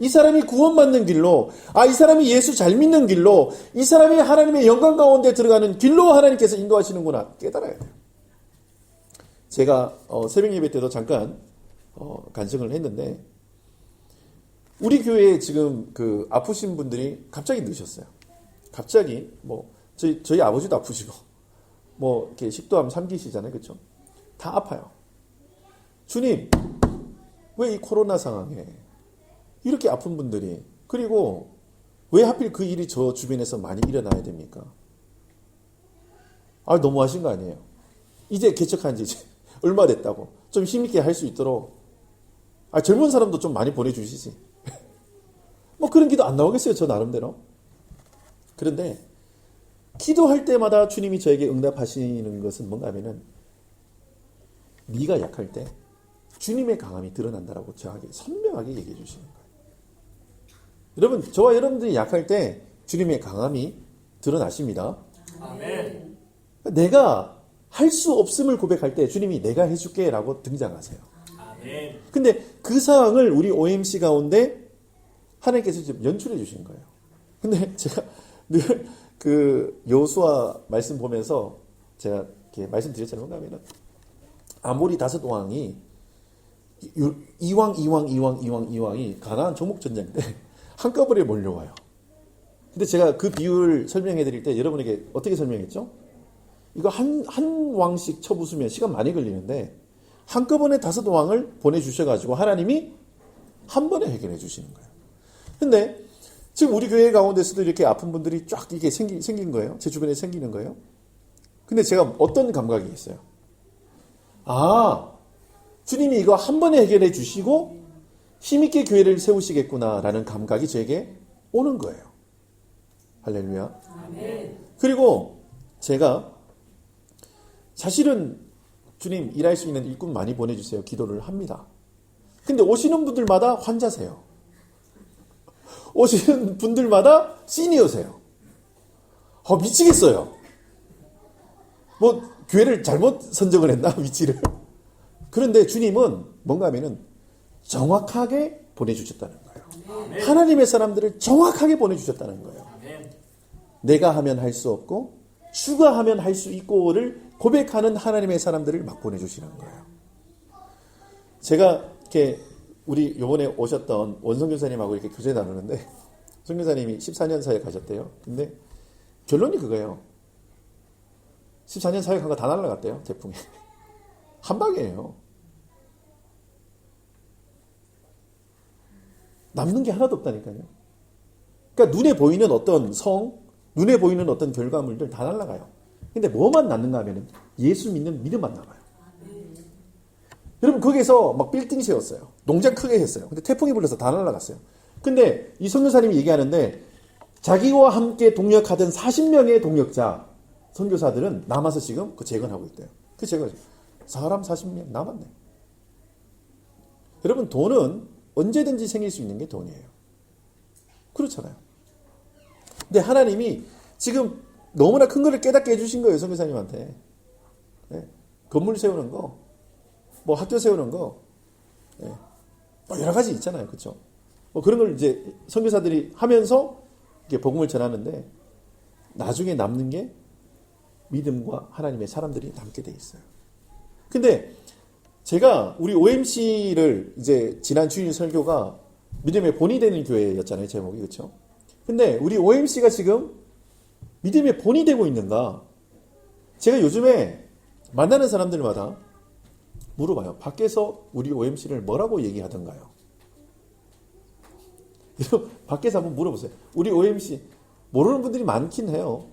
Speaker 3: 이 사람이 구원받는 길로, 아 이 사람이 예수 잘 믿는 길로, 이 사람이 하나님의 영광 가운데 들어가는 길로 하나님께서 인도하시는구나 깨달아야 돼요. 제가 새벽 예배 때도 잠깐 간증을 했는데 우리 교회에 지금 그 아프신 분들이 갑자기 느셨어요. 갑자기 뭐 저희 아버지도 아프시고 뭐 이렇게 식도암 3기시잖아요, 그렇죠? 다 아파요. 주님, 왜 이 코로나 상황에 이렇게 아픈 분들이 그리고 왜 하필 그 일이 저 주변에서 많이 일어나야 됩니까? 아 너무하신 거 아니에요? 이제 개척한 지 얼마 됐다고 좀 힘있게 할 수 있도록 젊은 사람도 좀 많이 보내주시지. 뭐 그런 기도 안 나오겠어요, 저 나름대로. 그런데 기도할 때마다 주님이 저에게 응답하시는 것은 뭔가 하면은 네가 약할 때 주님의 강함이 드러난다라고 저에게 선명하게 얘기해 주시는 거예요. 여러분, 저와 여러분들이 약할 때 주님의 강함이 드러나십니다.
Speaker 2: 아멘.
Speaker 3: 내가 할 수 없음을 고백할 때 주님이 내가 해줄게 라고 등장하세요.
Speaker 2: 아멘.
Speaker 3: 근데 그 상황을 우리 OMC 가운데 하나님께서 지금 연출해 주신 거예요. 근데 제가 늘 그 여호수아 말씀 보면서 제가 이렇게 말씀드렸잖아요. 뭔가 하면은 아모리 다섯 왕이 이왕이 가나안 조목 전쟁 때 한꺼번에 몰려와요. 근데 제가 그 비유를 설명해 드릴 때 여러분에게 어떻게 설명했죠? 이거 한 왕씩 쳐부수면 시간 많이 걸리는데 한꺼번에 다섯 왕을 보내주셔가지고 하나님이 한 번에 해결해 주시는 거예요. 근데 지금 우리 교회 가운데서도 이렇게 아픈 분들이 쫙 이게 생긴 거예요. 제 주변에 생기는 거예요. 근데 제가 어떤 감각이 있어요? 아, 주님이 이거 한 번에 해결해 주시고 힘있게 교회를 세우시겠구나라는 감각이 저에게 오는 거예요. 할렐루야.
Speaker 4: 아멘.
Speaker 3: 그리고 제가 사실은 주님 일할 수 있는 일꾼 많이 보내주세요. 기도를 합니다. 근데 오시는 분들마다 환자세요. 오시는 분들마다 시니어세요. 미치겠어요. 뭐 교회를 잘못 선정을 했나 위치를. 그런데 주님은 뭔가 하면은 정확하게 보내주셨다는 거예요.
Speaker 2: 아멘.
Speaker 3: 하나님의 사람들을 정확하게 보내주셨다는 거예요.
Speaker 2: 아멘.
Speaker 3: 내가 하면 할 수 없고 주가 하면 할 수 있고를 고백하는 하나님의 사람들을 막 보내주시는 거예요. 제가 이렇게 우리 요번에 오셨던 원성 교사님하고 이렇게 교제 나누는데 성 교사님이 14년 사회 가셨대요. 근데 결론이 그거예요. 14년 사회 간 거 다 날라갔대요. 태풍에. 한 방이에요. 남는 게 하나도 없다니까요. 그러니까 눈에 보이는 어떤 눈에 보이는 어떤 결과물들 다 날아가요. 근데 뭐만 남는가 하면 예수 믿는 믿음만 남아요. 여러분 거기서 막 빌딩 세웠어요. 농장 크게 했어요. 근데 태풍이 불려서 다 날아갔어요. 근데 이 선교사님이 얘기하는데 자기와 함께 동역하던 40명의 동역자 선교사들은 남아서 지금 그 재건하고 있대요. 그 재건 사람 40명 남았네. 여러분 돈은 언제든지 생길 수 있는 게 돈이에요. 그렇잖아요. 근데 하나님이 지금 너무나 큰 거를 깨닫게 해주신 거예요. 선교사님한테. 네. 건물 세우는 거, 뭐 학교 세우는 거, 네. 뭐 여러 가지 있잖아요. 그렇죠? 뭐 그런 걸 이제 선교사들이 하면서 이렇게 복음을 전하는데 나중에 남는 게 믿음과 하나님의 사람들이 남게 돼 있어요. 근데 제가 우리 OMC를 이제 지난 주일 설교가 믿음의 본이 되는 교회였잖아요, 제목이. 그렇죠? 근데 우리 OMC가 지금 믿음의 본이 되고 있는가? 제가 요즘에 만나는 사람들마다 물어봐요. 밖에서 우리 OMC를 뭐라고 얘기하던가요? 밖에서 한번 물어보세요. 우리 OMC 모르는 분들이 많긴 해요.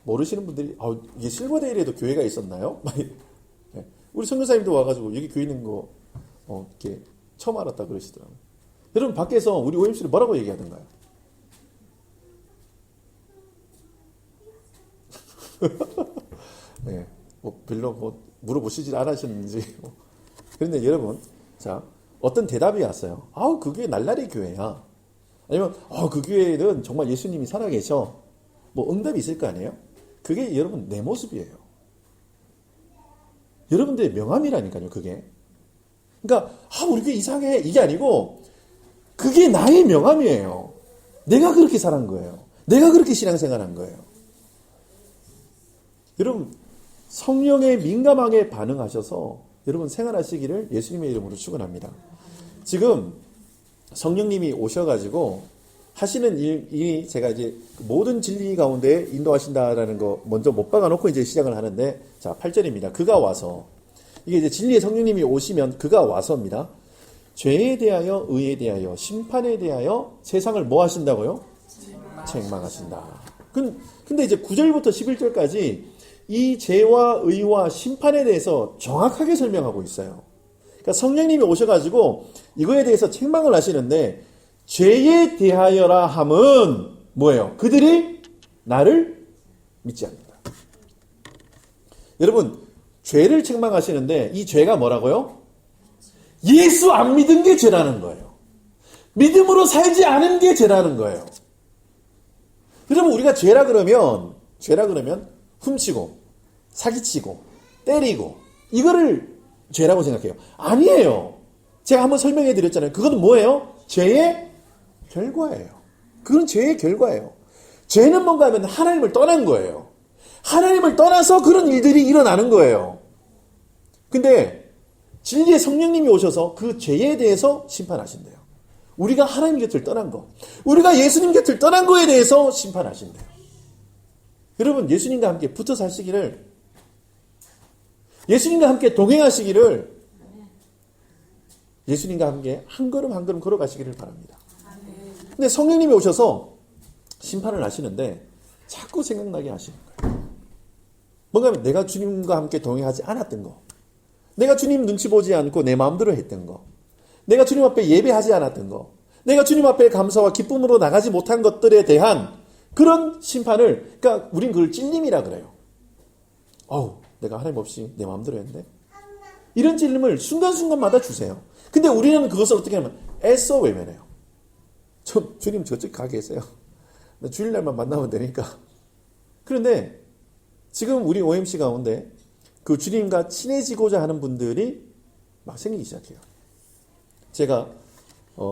Speaker 3: 모르시는 분들이 이게 실버데일에도 교회가 있었나요? 네. 우리 선교사님도 와가지고 여기 교회 있는 거 이렇게 처음 알았다 그러시더라고요. 여러분 밖에서 우리 OMC를 뭐라고 얘기하던가요? 네, 별로 물어보시질 않으셨는지. 그런데 여러분, 자, 어떤 대답이 왔어요. 그게 날라리 교회야. 아니면, 그 교회는 정말 예수님이 살아계셔. 응답이 있을 거 아니에요? 그게 여러분, 내 모습이에요. 여러분들의 명함이라니까요, 그게. 그러니까, 우리 교회 이상해. 이게 아니고, 그게 나의 명함이에요. 내가 그렇게 살은 거예요. 내가 그렇게 신앙생활한 거예요. 여러분, 성령에 민감하게 반응하셔서 여러분 생활하시기를 예수님의 이름으로 축원합니다. 지금 성령님이 오셔가지고 하시는 일이 제가 이제 모든 진리 가운데 인도하신다라는 거 먼저 못 박아놓고 이제 시작을 하는데, 자, 8절입니다. 그가 와서, 이게 이제 진리의 성령님이 오시면 그가 와서입니다. 죄에 대하여, 의에 대하여, 심판에 대하여 세상을 뭐 하신다고요? 책망하신다. 근데 이제 9절부터 11절까지 이 죄와 의와 심판에 대해서 정확하게 설명하고 있어요. 그러니까 성령님이 오셔가지고 이거에 대해서 책망을 하시는데, 죄에 대하여라 함은 뭐예요? 그들이 나를 믿지 않는다. 여러분, 죄를 책망하시는데 이 죄가 뭐라고요? 예수 안 믿은 게 죄라는 거예요. 믿음으로 살지 않은 게 죄라는 거예요. 여러분, 우리가 죄라 그러면 훔치고, 사기치고, 때리고, 이거를 죄라고 생각해요. 아니에요. 제가 한번 설명해 드렸잖아요. 그건 뭐예요? 죄의 결과예요. 그건 죄의 결과예요. 죄는 뭔가 하면 하나님을 떠난 거예요. 하나님을 떠나서 그런 일들이 일어나는 거예요. 근데 진리의 성령님이 오셔서 그 죄에 대해서 심판하신대요. 우리가 하나님 곁을 떠난 거, 우리가 예수님 곁을 떠난 거에 대해서 심판하신대요. 여러분, 예수님과 함께 붙어 사시기를, 예수님과 함께 동행하시기를, 예수님과 함께 한 걸음 한 걸음 걸어가시기를 바랍니다. 근데 성령님이 오셔서 심판을 하시는데 자꾸 생각나게 하시는 거예요. 뭔가 하면 내가 주님과 함께 동행하지 않았던 거, 내가 주님 눈치 보지 않고 내 마음대로 했던 거, 내가 주님 앞에 예배하지 않았던 거, 내가 주님 앞에 감사와 기쁨으로 나가지 못한 것들에 대한 그런 심판을, 그러니까 우린 그걸 찔림이라 그래요. 내가 하나님 없이 내 마음대로 했는데, 이런 찔림을 순간순간마다 주세요. 근데 우리는 그것을 어떻게 하면 애써 외면해요. 주님 저쪽 가 계세요. 주일날만 만나면 되니까. 그런데 지금 우리 OMC 가운데 그 주님과 친해지고자 하는 분들이 막 생기기 시작해요. 제가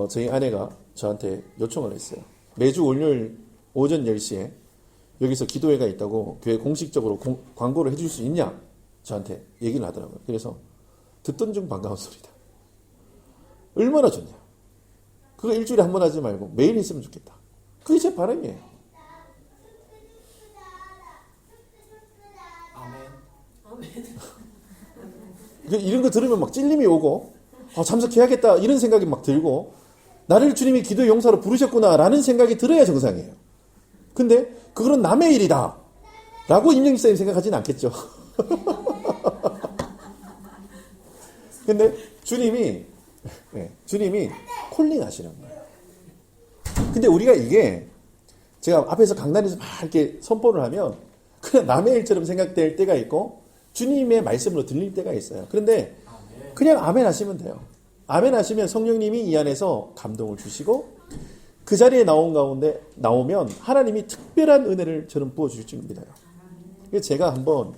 Speaker 3: 저희 아내가 저한테 요청을 했어요. 매주 월요일 오전 10시에 여기서 기도회가 있다고 교회 공식적으로 광고를 해줄 수 있냐? 저한테 얘기를 하더라고요. 그래서 듣던 중 반가운 소리다. 얼마나 좋냐. 그거 일주일에 한 번 하지 말고 매일 했으면 좋겠다. 그게 제 바람이에요. 이런 거 들으면 막 찔림이 오고, 참석해야겠다 이런 생각이 막 들고, 나를 주님이 기도의 용사로 부르셨구나라는 생각이 들어야 정상이에요. 근데 그거는 남의 일이다 라고 임영기 선생님 생각하지는 않겠죠. 근데 주님이 콜링 하시는 거예요. 근데 우리가 이게, 제가 앞에서 강단에서 막 이렇게 선포를 하면 그냥 남의 일처럼 생각될 때가 있고 주님의 말씀으로 들릴 때가 있어요. 그런데 그냥 아멘 하시면 돼요. 아멘 하시면 성령님이 이 안에서 감동을 주시고, 그 자리에 나오면 하나님이 특별한 은혜를 저는 부어주실 줄 믿어요. 제가 한번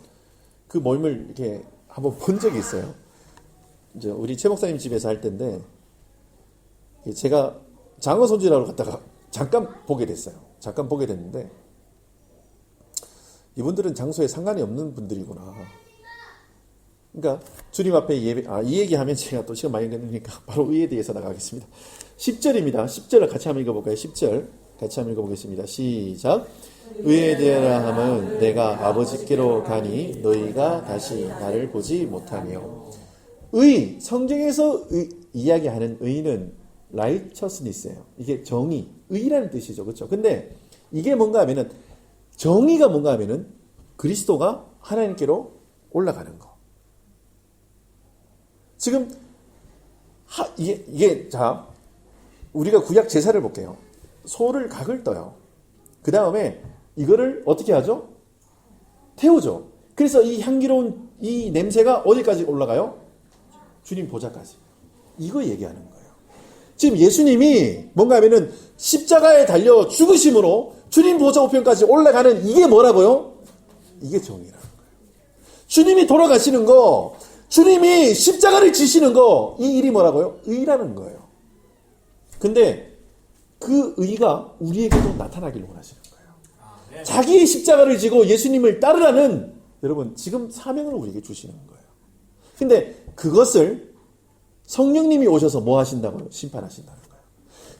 Speaker 3: 그 모임을 이렇게 한번 본 적이 있어요. 이제 우리 최 목사님 집에서 할 때인데, 제가 장어 손질하러 갔다가 잠깐 보게 됐어요. 잠깐 보게 됐는데, 이분들은 장소에 상관이 없는 분들이구나. 그러니까 주님 앞에 예배, 이 얘기하면 제가 또 시간 많이 걸리니까 바로 의에 대해서 나가겠습니다. 10절입니다. 10절을 같이 한번 읽어볼까요? 10절 같이 한번 읽어보겠습니다. 시작. 의에 대하라 함은 내가 아버지께로 가니 너희가 다시 나를 보지 못하며. 의, 성경에서 이야기하는 의는 righteousness예요. 이게 정의, 의라는 뜻이죠. 그렇죠? 근데 이게 뭔가 하면은 정의가 뭔가 하면은 그리스도가 하나님께로 올라가는 거. 지금 이게 자, 우리가 구약 제사를 볼게요. 소를 각을 떠요. 그 다음에 이거를 어떻게 하죠? 태우죠. 그래서 이 향기로운 이 냄새가 어디까지 올라가요? 주님 보좌까지. 이거 얘기하는 거예요. 지금 예수님이 뭔가 하면은 십자가에 달려 죽으심으로 주님 보좌 우편까지 올라가는 이게 뭐라고요? 이게 정의라는 거예요. 주님이 돌아가시는 거, 주님이 십자가를 지시는 거, 이 일이 뭐라고요? 의라는 거예요. 근데 그 의가 우리에게도 나타나기를 원하시는 거예요. 자기의 십자가를 지고 예수님을 따르라는 여러분 지금 사명을 우리에게 주시는 거예요. 근데 그것을 성령님이 오셔서 뭐 하신다고요? 심판하신다는 거예요.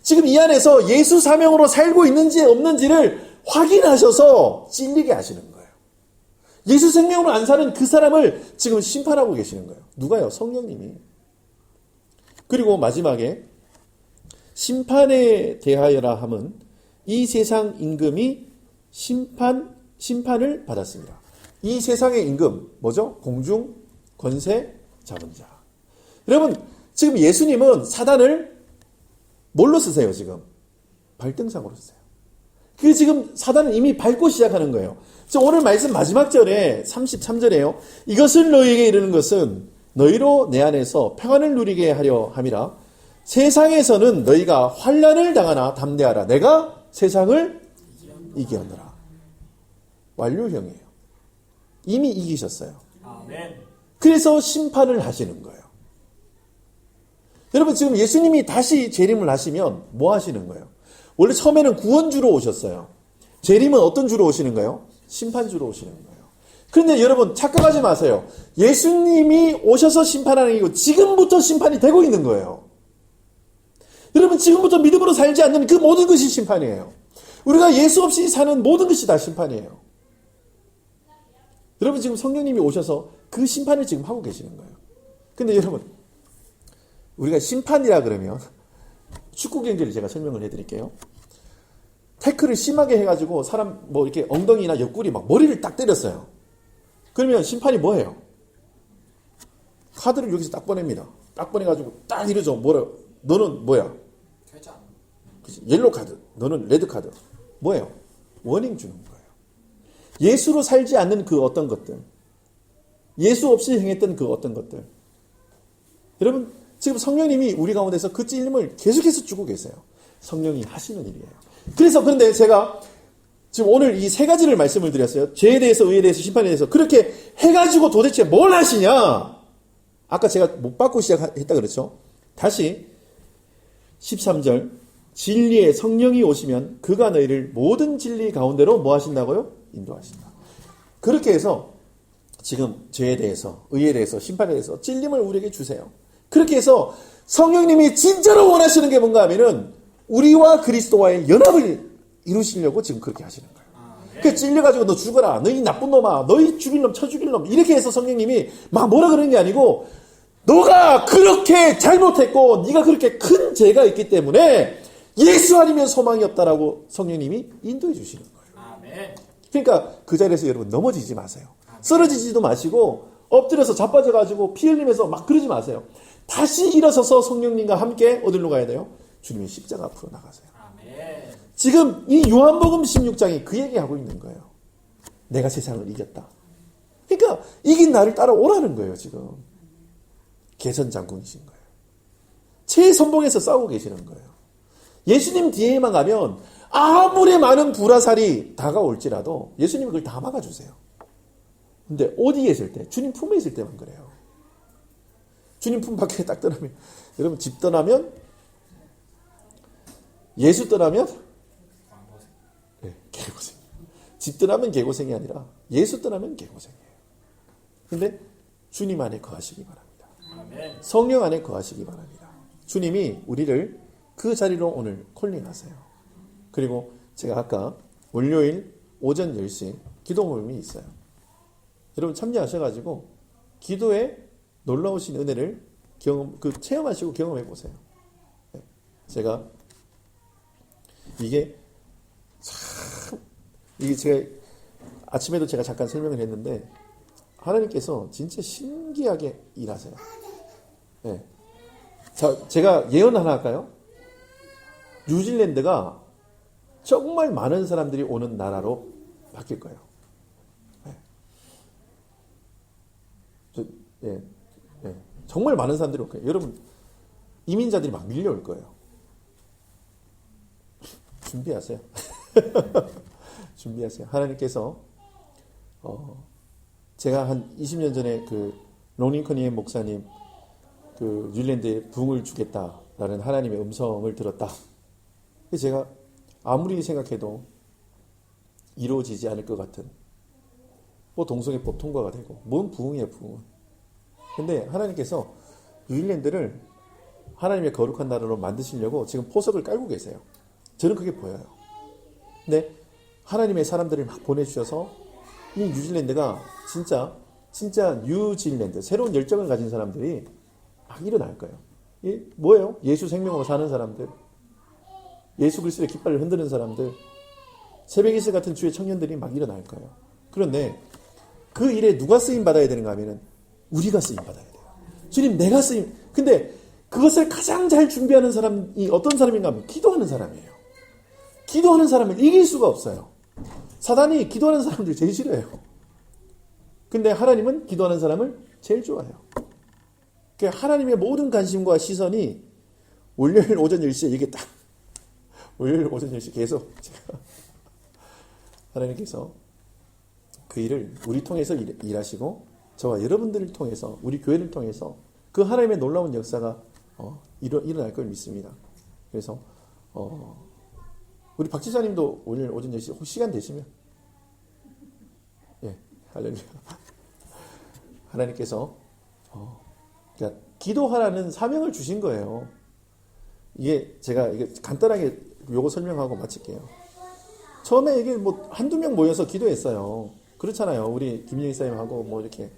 Speaker 3: 지금 이 안에서 예수 사명으로 살고 있는지 없는지를 확인하셔서 찔리게 하시는 거예요. 예수 생명으로 안 사는 그 사람을 지금 심판하고 계시는 거예요. 누가요? 성령님이. 그리고 마지막에 심판에 대하여라 함은 이 세상 임금이 심판을 받았습니다. 이 세상의 임금 뭐죠? 공중 권세 잡은 자. 여러분 지금 예수님은 사단을 뭘로 쓰세요? 지금 발등상으로 쓰세요. 그 지금 사단은 이미 밟고 시작하는 거예요. 오늘 말씀 마지막 절에 33절에요. 이것을 너희에게 이르는 것은 너희로 내 안에서 평안을 누리게 하려 함이라. 세상에서는 너희가 환난을 당하나 담대하라. 내가 세상을 이기었노라. 완료형이에요. 이미 이기셨어요.
Speaker 2: 아멘.
Speaker 3: 그래서 심판을 하시는 거예요. 여러분 지금 예수님이 다시 재림을 하시면 뭐 하시는 거예요? 원래 처음에는 구원주로 오셨어요. 재림은 어떤 주로 오시는 거예요? 심판주로 오시는 거예요. 그런데 여러분 착각하지 마세요. 예수님이 오셔서 심판하는 게 아니고 지금부터 심판이 되고 있는 거예요. 여러분 지금부터 믿음으로 살지 않는 그 모든 것이 심판이에요. 우리가 예수 없이 사는 모든 것이 다 심판이에요. 여러분 지금 성령님이 오셔서 그 심판을 지금 하고 계시는 거예요. 근데 여러분 우리가 심판이라 그러면 축구 경기를 제가 설명을 해드릴게요. 태클을 심하게 해가지고 사람 뭐 이렇게 엉덩이나 옆구리 막 머리를 딱 때렸어요. 그러면 심판이 뭐예요? 카드를 여기서 딱 꺼냅니다. 딱 꺼내가지고 딱 이러죠. 뭐라? 너는 뭐야?
Speaker 2: 퇴장.
Speaker 3: 옐로 카드. 너는 레드 카드. 뭐예요? 워닝 주는 거예요. 예수로 살지 않는 그 어떤 것들. 예수 없이 행했던 그 어떤 것들. 여러분 지금 성령님이 우리 가운데서 그 찔림을 계속해서 주고 계세요. 성령이 하시는 일이에요. 그런데 제가 지금 오늘 이 세 가지를 말씀을 드렸어요. 죄에 대해서, 의에 대해서, 심판에 대해서. 그렇게 해가지고 도대체 뭘 하시냐? 아까 제가 못 받고 시작했다 그랬죠. 다시 13절 진리의 성령이 오시면 그가 너희를 모든 진리 가운데로 뭐 하신다고요? 인도하신다. 그렇게 해서 지금 죄에 대해서, 의에 대해서, 심판에 대해서 찔림을 우리에게 주세요. 그렇게 해서 성령님이 진짜로 원하시는 게 뭔가 하면은 우리와 그리스도와의 연합을 이루시려고 지금 그렇게 하시는 거예요. 그러니까 찔려가지고 너 죽어라. 너희 나쁜 놈아. 너희 죽일 놈, 쳐 죽일 놈. 이렇게 해서 성령님이 막 뭐라 그러는 게 아니고 너가 그렇게 잘못했고 네가 그렇게 큰 죄가 있기 때문에 예수 아니면 소망이 없다라고 성령님이 인도해 주시는 거예요.
Speaker 2: 아멘.
Speaker 3: 그러니까 그 자리에서 여러분 넘어지지 마세요. 쓰러지지도 마시고 엎드려서 자빠져가지고 피 흘리면서 막 그러지 마세요. 다시 일어서서 성령님과 함께 어디로 가야 돼요? 주님의 십자가 앞으로 나가세요.
Speaker 2: 아멘.
Speaker 3: 지금 이 요한복음 16장이 그 얘기하고 있는 거예요. 내가 세상을 이겼다. 그러니까 이긴 나를 따라오라는 거예요. 지금 개선장군이신 거예요. 최선봉에서 싸우고 계시는 거예요. 예수님 뒤에만 가면 아무리 많은 불화살이 다가올지라도 예수님이 그걸 다 막아주세요. 근데 어디에 있을 때? 주님 품에 있을 때만 그래요. 주님 품 밖에 딱 떠나면, 여러분 집 떠나면, 예수 떠나면, 네, 개고생. 집 떠나면 개고생이 아니라 예수 떠나면 개고생이에요. 근데 주님 안에 거하시기 바랍니다.
Speaker 2: 아멘.
Speaker 3: 성령 안에 거하시기 바랍니다. 주님이 우리를 그 자리로 오늘 콜링하세요. 그리고 제가 아까 월요일 오전 10시 기도 모임이 있어요. 여러분 참여하셔가지고 기도에 놀라우신 은혜를 체험하시고 경험해 보세요. 제가 이게 제가 아침에도 제가 잠깐 설명을 했는데 하나님께서 진짜 신기하게 일하세요. 네. 자, 제가 예언 하나 할까요? 뉴질랜드가 정말 많은 사람들이 오는 나라로 바뀔 거예요. 네. 정말 많은 사람들이 올 거예요. 여러분, 이민자들이 막 밀려올 거예요. 준비하세요. 준비하세요. 하나님께서 제가 한 20년 전에 로닝커니의 목사님 뉴질랜드에 부흥을 주겠다라는 하나님의 음성을 들었다. 제가 아무리 생각해도 이루어지지 않을 것 같은 동성애법 통과가 되고 뭔 부흥이야 부흥은. 근데 하나님께서 뉴질랜드를 하나님의 거룩한 나라로 만드시려고 지금 포석을 깔고 계세요. 저는 그게 보여요. 근데 하나님의 사람들을 막 보내주셔서 이 뉴질랜드가 진짜 뉴질랜드 새로운 열정을 가진 사람들이 막 일어날 거예요. 뭐예요? 예수 생명으로 사는 사람들, 예수 그리스도의 깃발을 흔드는 사람들, 새벽이슬 같은 주의 청년들이 막 일어날 거예요. 그런데 그 일에 누가 쓰임 받아야 되는가 하면은 우리가 쓰임 받아야 돼요. 주님, 내가 쓰임. 근데 그것을 가장 잘 준비하는 사람이 어떤 사람인가 하면 기도하는 사람이에요. 기도하는 사람을 이길 수가 없어요. 사단이 기도하는 사람들 제일 싫어해요. 근데 하나님은 기도하는 사람을 제일 좋아해요. 그러니까 하나님의 모든 관심과 시선이 월요일 오전 10시에 이게 딱 월요일 오전 10시 계속 제가 하나님께서 그 일을 우리 통해서 일하시고 저와 여러분들을 통해서 우리 교회를 통해서 그 하나님의 놀라운 역사가 일어날 걸 믿습니다. 그래서 우리 박 지사님도 오늘 오전 10시 혹시 시간 되시면 할렐루야. 하나님께서 그러니까 기도하라는 사명을 주신 거예요. 제가 간단하게 요거 설명하고 마칠게요. 처음에 이게 한두 명 모여서 기도했어요. 그렇잖아요. 우리 김영희 사님하고 이렇게.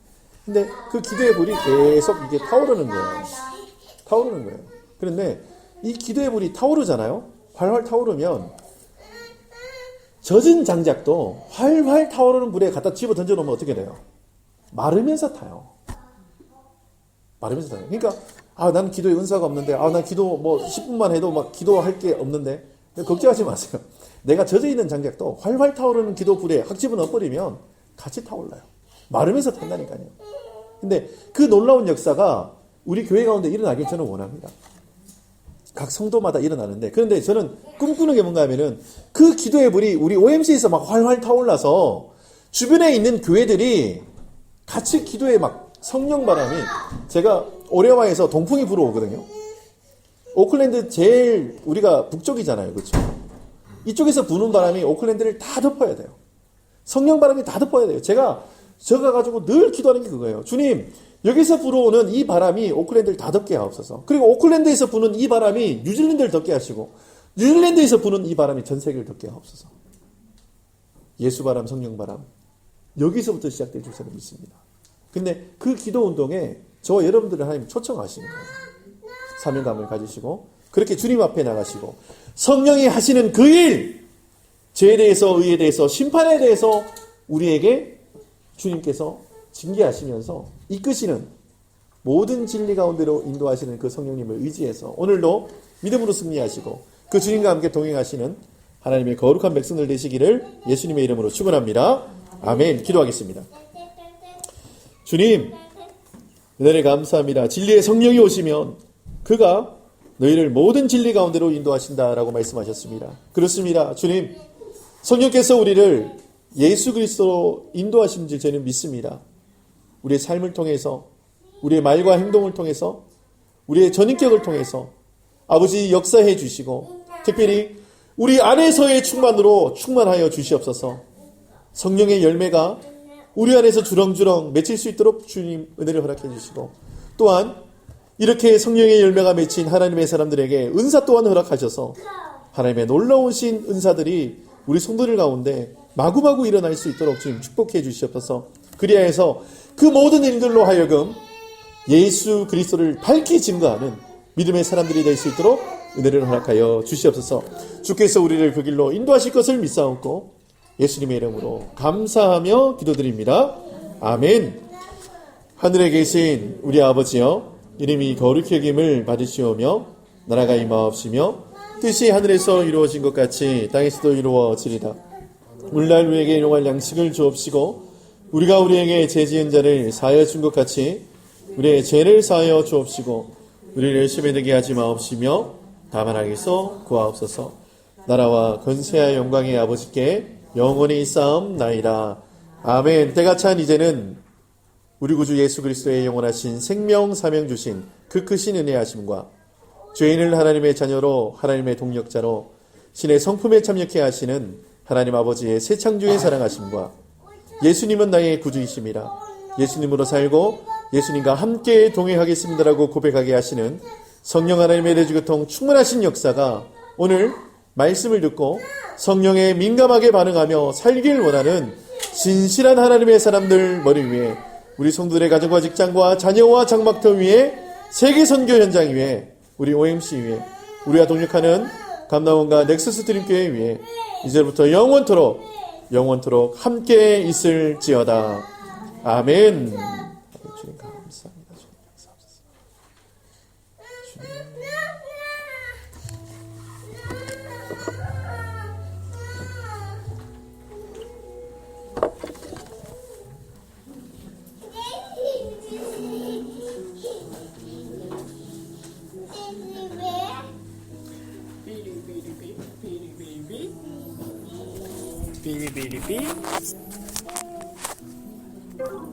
Speaker 3: 근데 그 기도의 불이 계속 이게 타오르는 거예요. 그런데 이 기도의 불이 타오르잖아요. 활활 타오르면 젖은 장작도 활활 타오르는 불에 갖다 집어 던져놓으면 어떻게 돼요? 마르면서 타요. 그러니까 난 기도에 은사가 없는데 난 기도 10분만 해도 막 기도할 게 없는데 걱정하지 마세요. 내가 젖어 있는 장작도 활활 타오르는 기도 불에 확 집어넣어버리면 같이 타올라요. 마르면서 탄다니까요. 근데 그 놀라운 역사가 우리 교회 가운데 일어나길 저는 원합니다. 각 성도마다 일어나는데, 그런데 저는 꿈꾸는 게 뭔가 하면은 그 기도의 불이 우리 OMC에서 막 활활 타올라서 주변에 있는 교회들이 같이 기도에 막 성령 바람이, 제가 오레와에서 동풍이 불어오거든요. 오클랜드 제일 우리가 북쪽이잖아요. 그렇죠? 이쪽에서 부는 바람이 오클랜드를 다 덮어야 돼요. 성령 바람이 다 덮어야 돼요. 제가 가지고 늘 기도하는 게 그거예요. 주님, 여기서 불어오는 이 바람이 오클랜드를 다 덮게 하옵소서. 그리고 오클랜드에서 부는 이 바람이 뉴질랜드를 덮게 하시고, 뉴질랜드에서 부는 이 바람이 전 세계를 덮게 하옵소서. 예수 바람, 성령 바람, 여기서부터 시작될 줄 저는 믿습니다. 근데 그 기도 운동에 저와 여러분들을 하나님 초청하시는 거예요. 사명감을 가지시고 그렇게 주님 앞에 나가시고 성령이 하시는 그 일, 죄에 대해서, 의에 대해서, 심판에 대해서 우리에게 주님께서 징계하시면서 이끄시는 모든 진리 가운데로 인도하시는 그 성령님을 의지해서 오늘도 믿음으로 승리하시고 그 주님과 함께 동행하시는 하나님의 거룩한 백성들 되시기를 예수님의 이름으로 축원합니다. 아멘. 기도하겠습니다. 주님, 은혜를 감사합니다. 진리의 성령이 오시면 그가 너희를 모든 진리 가운데로 인도하신다라고 말씀하셨습니다. 그렇습니다. 주님, 성령께서 우리를 예수 그리스도로 인도하신 줄 저는 믿습니다. 우리의 삶을 통해서, 우리의 말과 행동을 통해서, 우리의 전인격을 통해서 아버지 역사해 주시고 특별히 우리 안에서의 충만으로 충만하여 주시옵소서. 성령의 열매가 우리 안에서 주렁주렁 맺힐 수 있도록 주님 은혜를 허락해 주시고 또한 이렇게 성령의 열매가 맺힌 하나님의 사람들에게 은사 또한 허락하셔서 하나님의 놀라우신 은사들이 우리 성도들 가운데 마구마구 일어날 수 있도록 주님 축복해 주시옵소서. 그리하여서 그 모든 일들로 하여금 예수 그리스도를 밝히 증거하는 믿음의 사람들이 될 수 있도록 은혜를 허락하여 주시옵소서. 주께서 우리를 그 길로 인도하실 것을 믿사옵고 예수님의 이름으로 감사하며 기도드립니다. 아멘. 하늘에 계신 우리 아버지여, 이름이 거룩히 여김을 받으시오며 나라가 임하옵시며 뜻이 하늘에서 이루어진 것 같이 땅에서도 이루어지리다. 오늘날 우리에게 일용할 양식을 주옵시고 우리가 우리에게 죄 지은 자를 사하여 준 것 같이 우리의 죄를 사하여 주옵시고 우리를 시험에 들게 하지 마옵시며 다만 악에서 구하옵소서. 나라와 권세와 영광의 아버지께 영원히 있사옵나이다. 아멘. 때가 찬 이제는 우리 구주 예수 그리스도의 영원하신 생명 사명 주신 그 크신 은혜하심과 죄인을 하나님의 자녀로 하나님의 동력자로 신의 성품에 참여케 하시는 하나님 아버지의 새 창조의 사랑하심과 예수님은 나의 구주이심이라 예수님으로 살고 예수님과 함께 동행하겠습니다라고 고백하게 하시는 성령 하나님의 대주교통 충만하신 역사가 오늘 말씀을 듣고 성령에 민감하게 반응하며 살길 원하는 진실한 하나님의 사람들 머리 위에 우리 성도들의 가정과 직장과 자녀와 장막터 위에 세계 선교 현장 위에 우리 OMC 위에 우리와 동역하는 감남원과 넥서스 드림교회 위에 이제부터 영원토록 함께 있을지어다. 아멘. 주님 감사합니다.
Speaker 1: 비리비리비.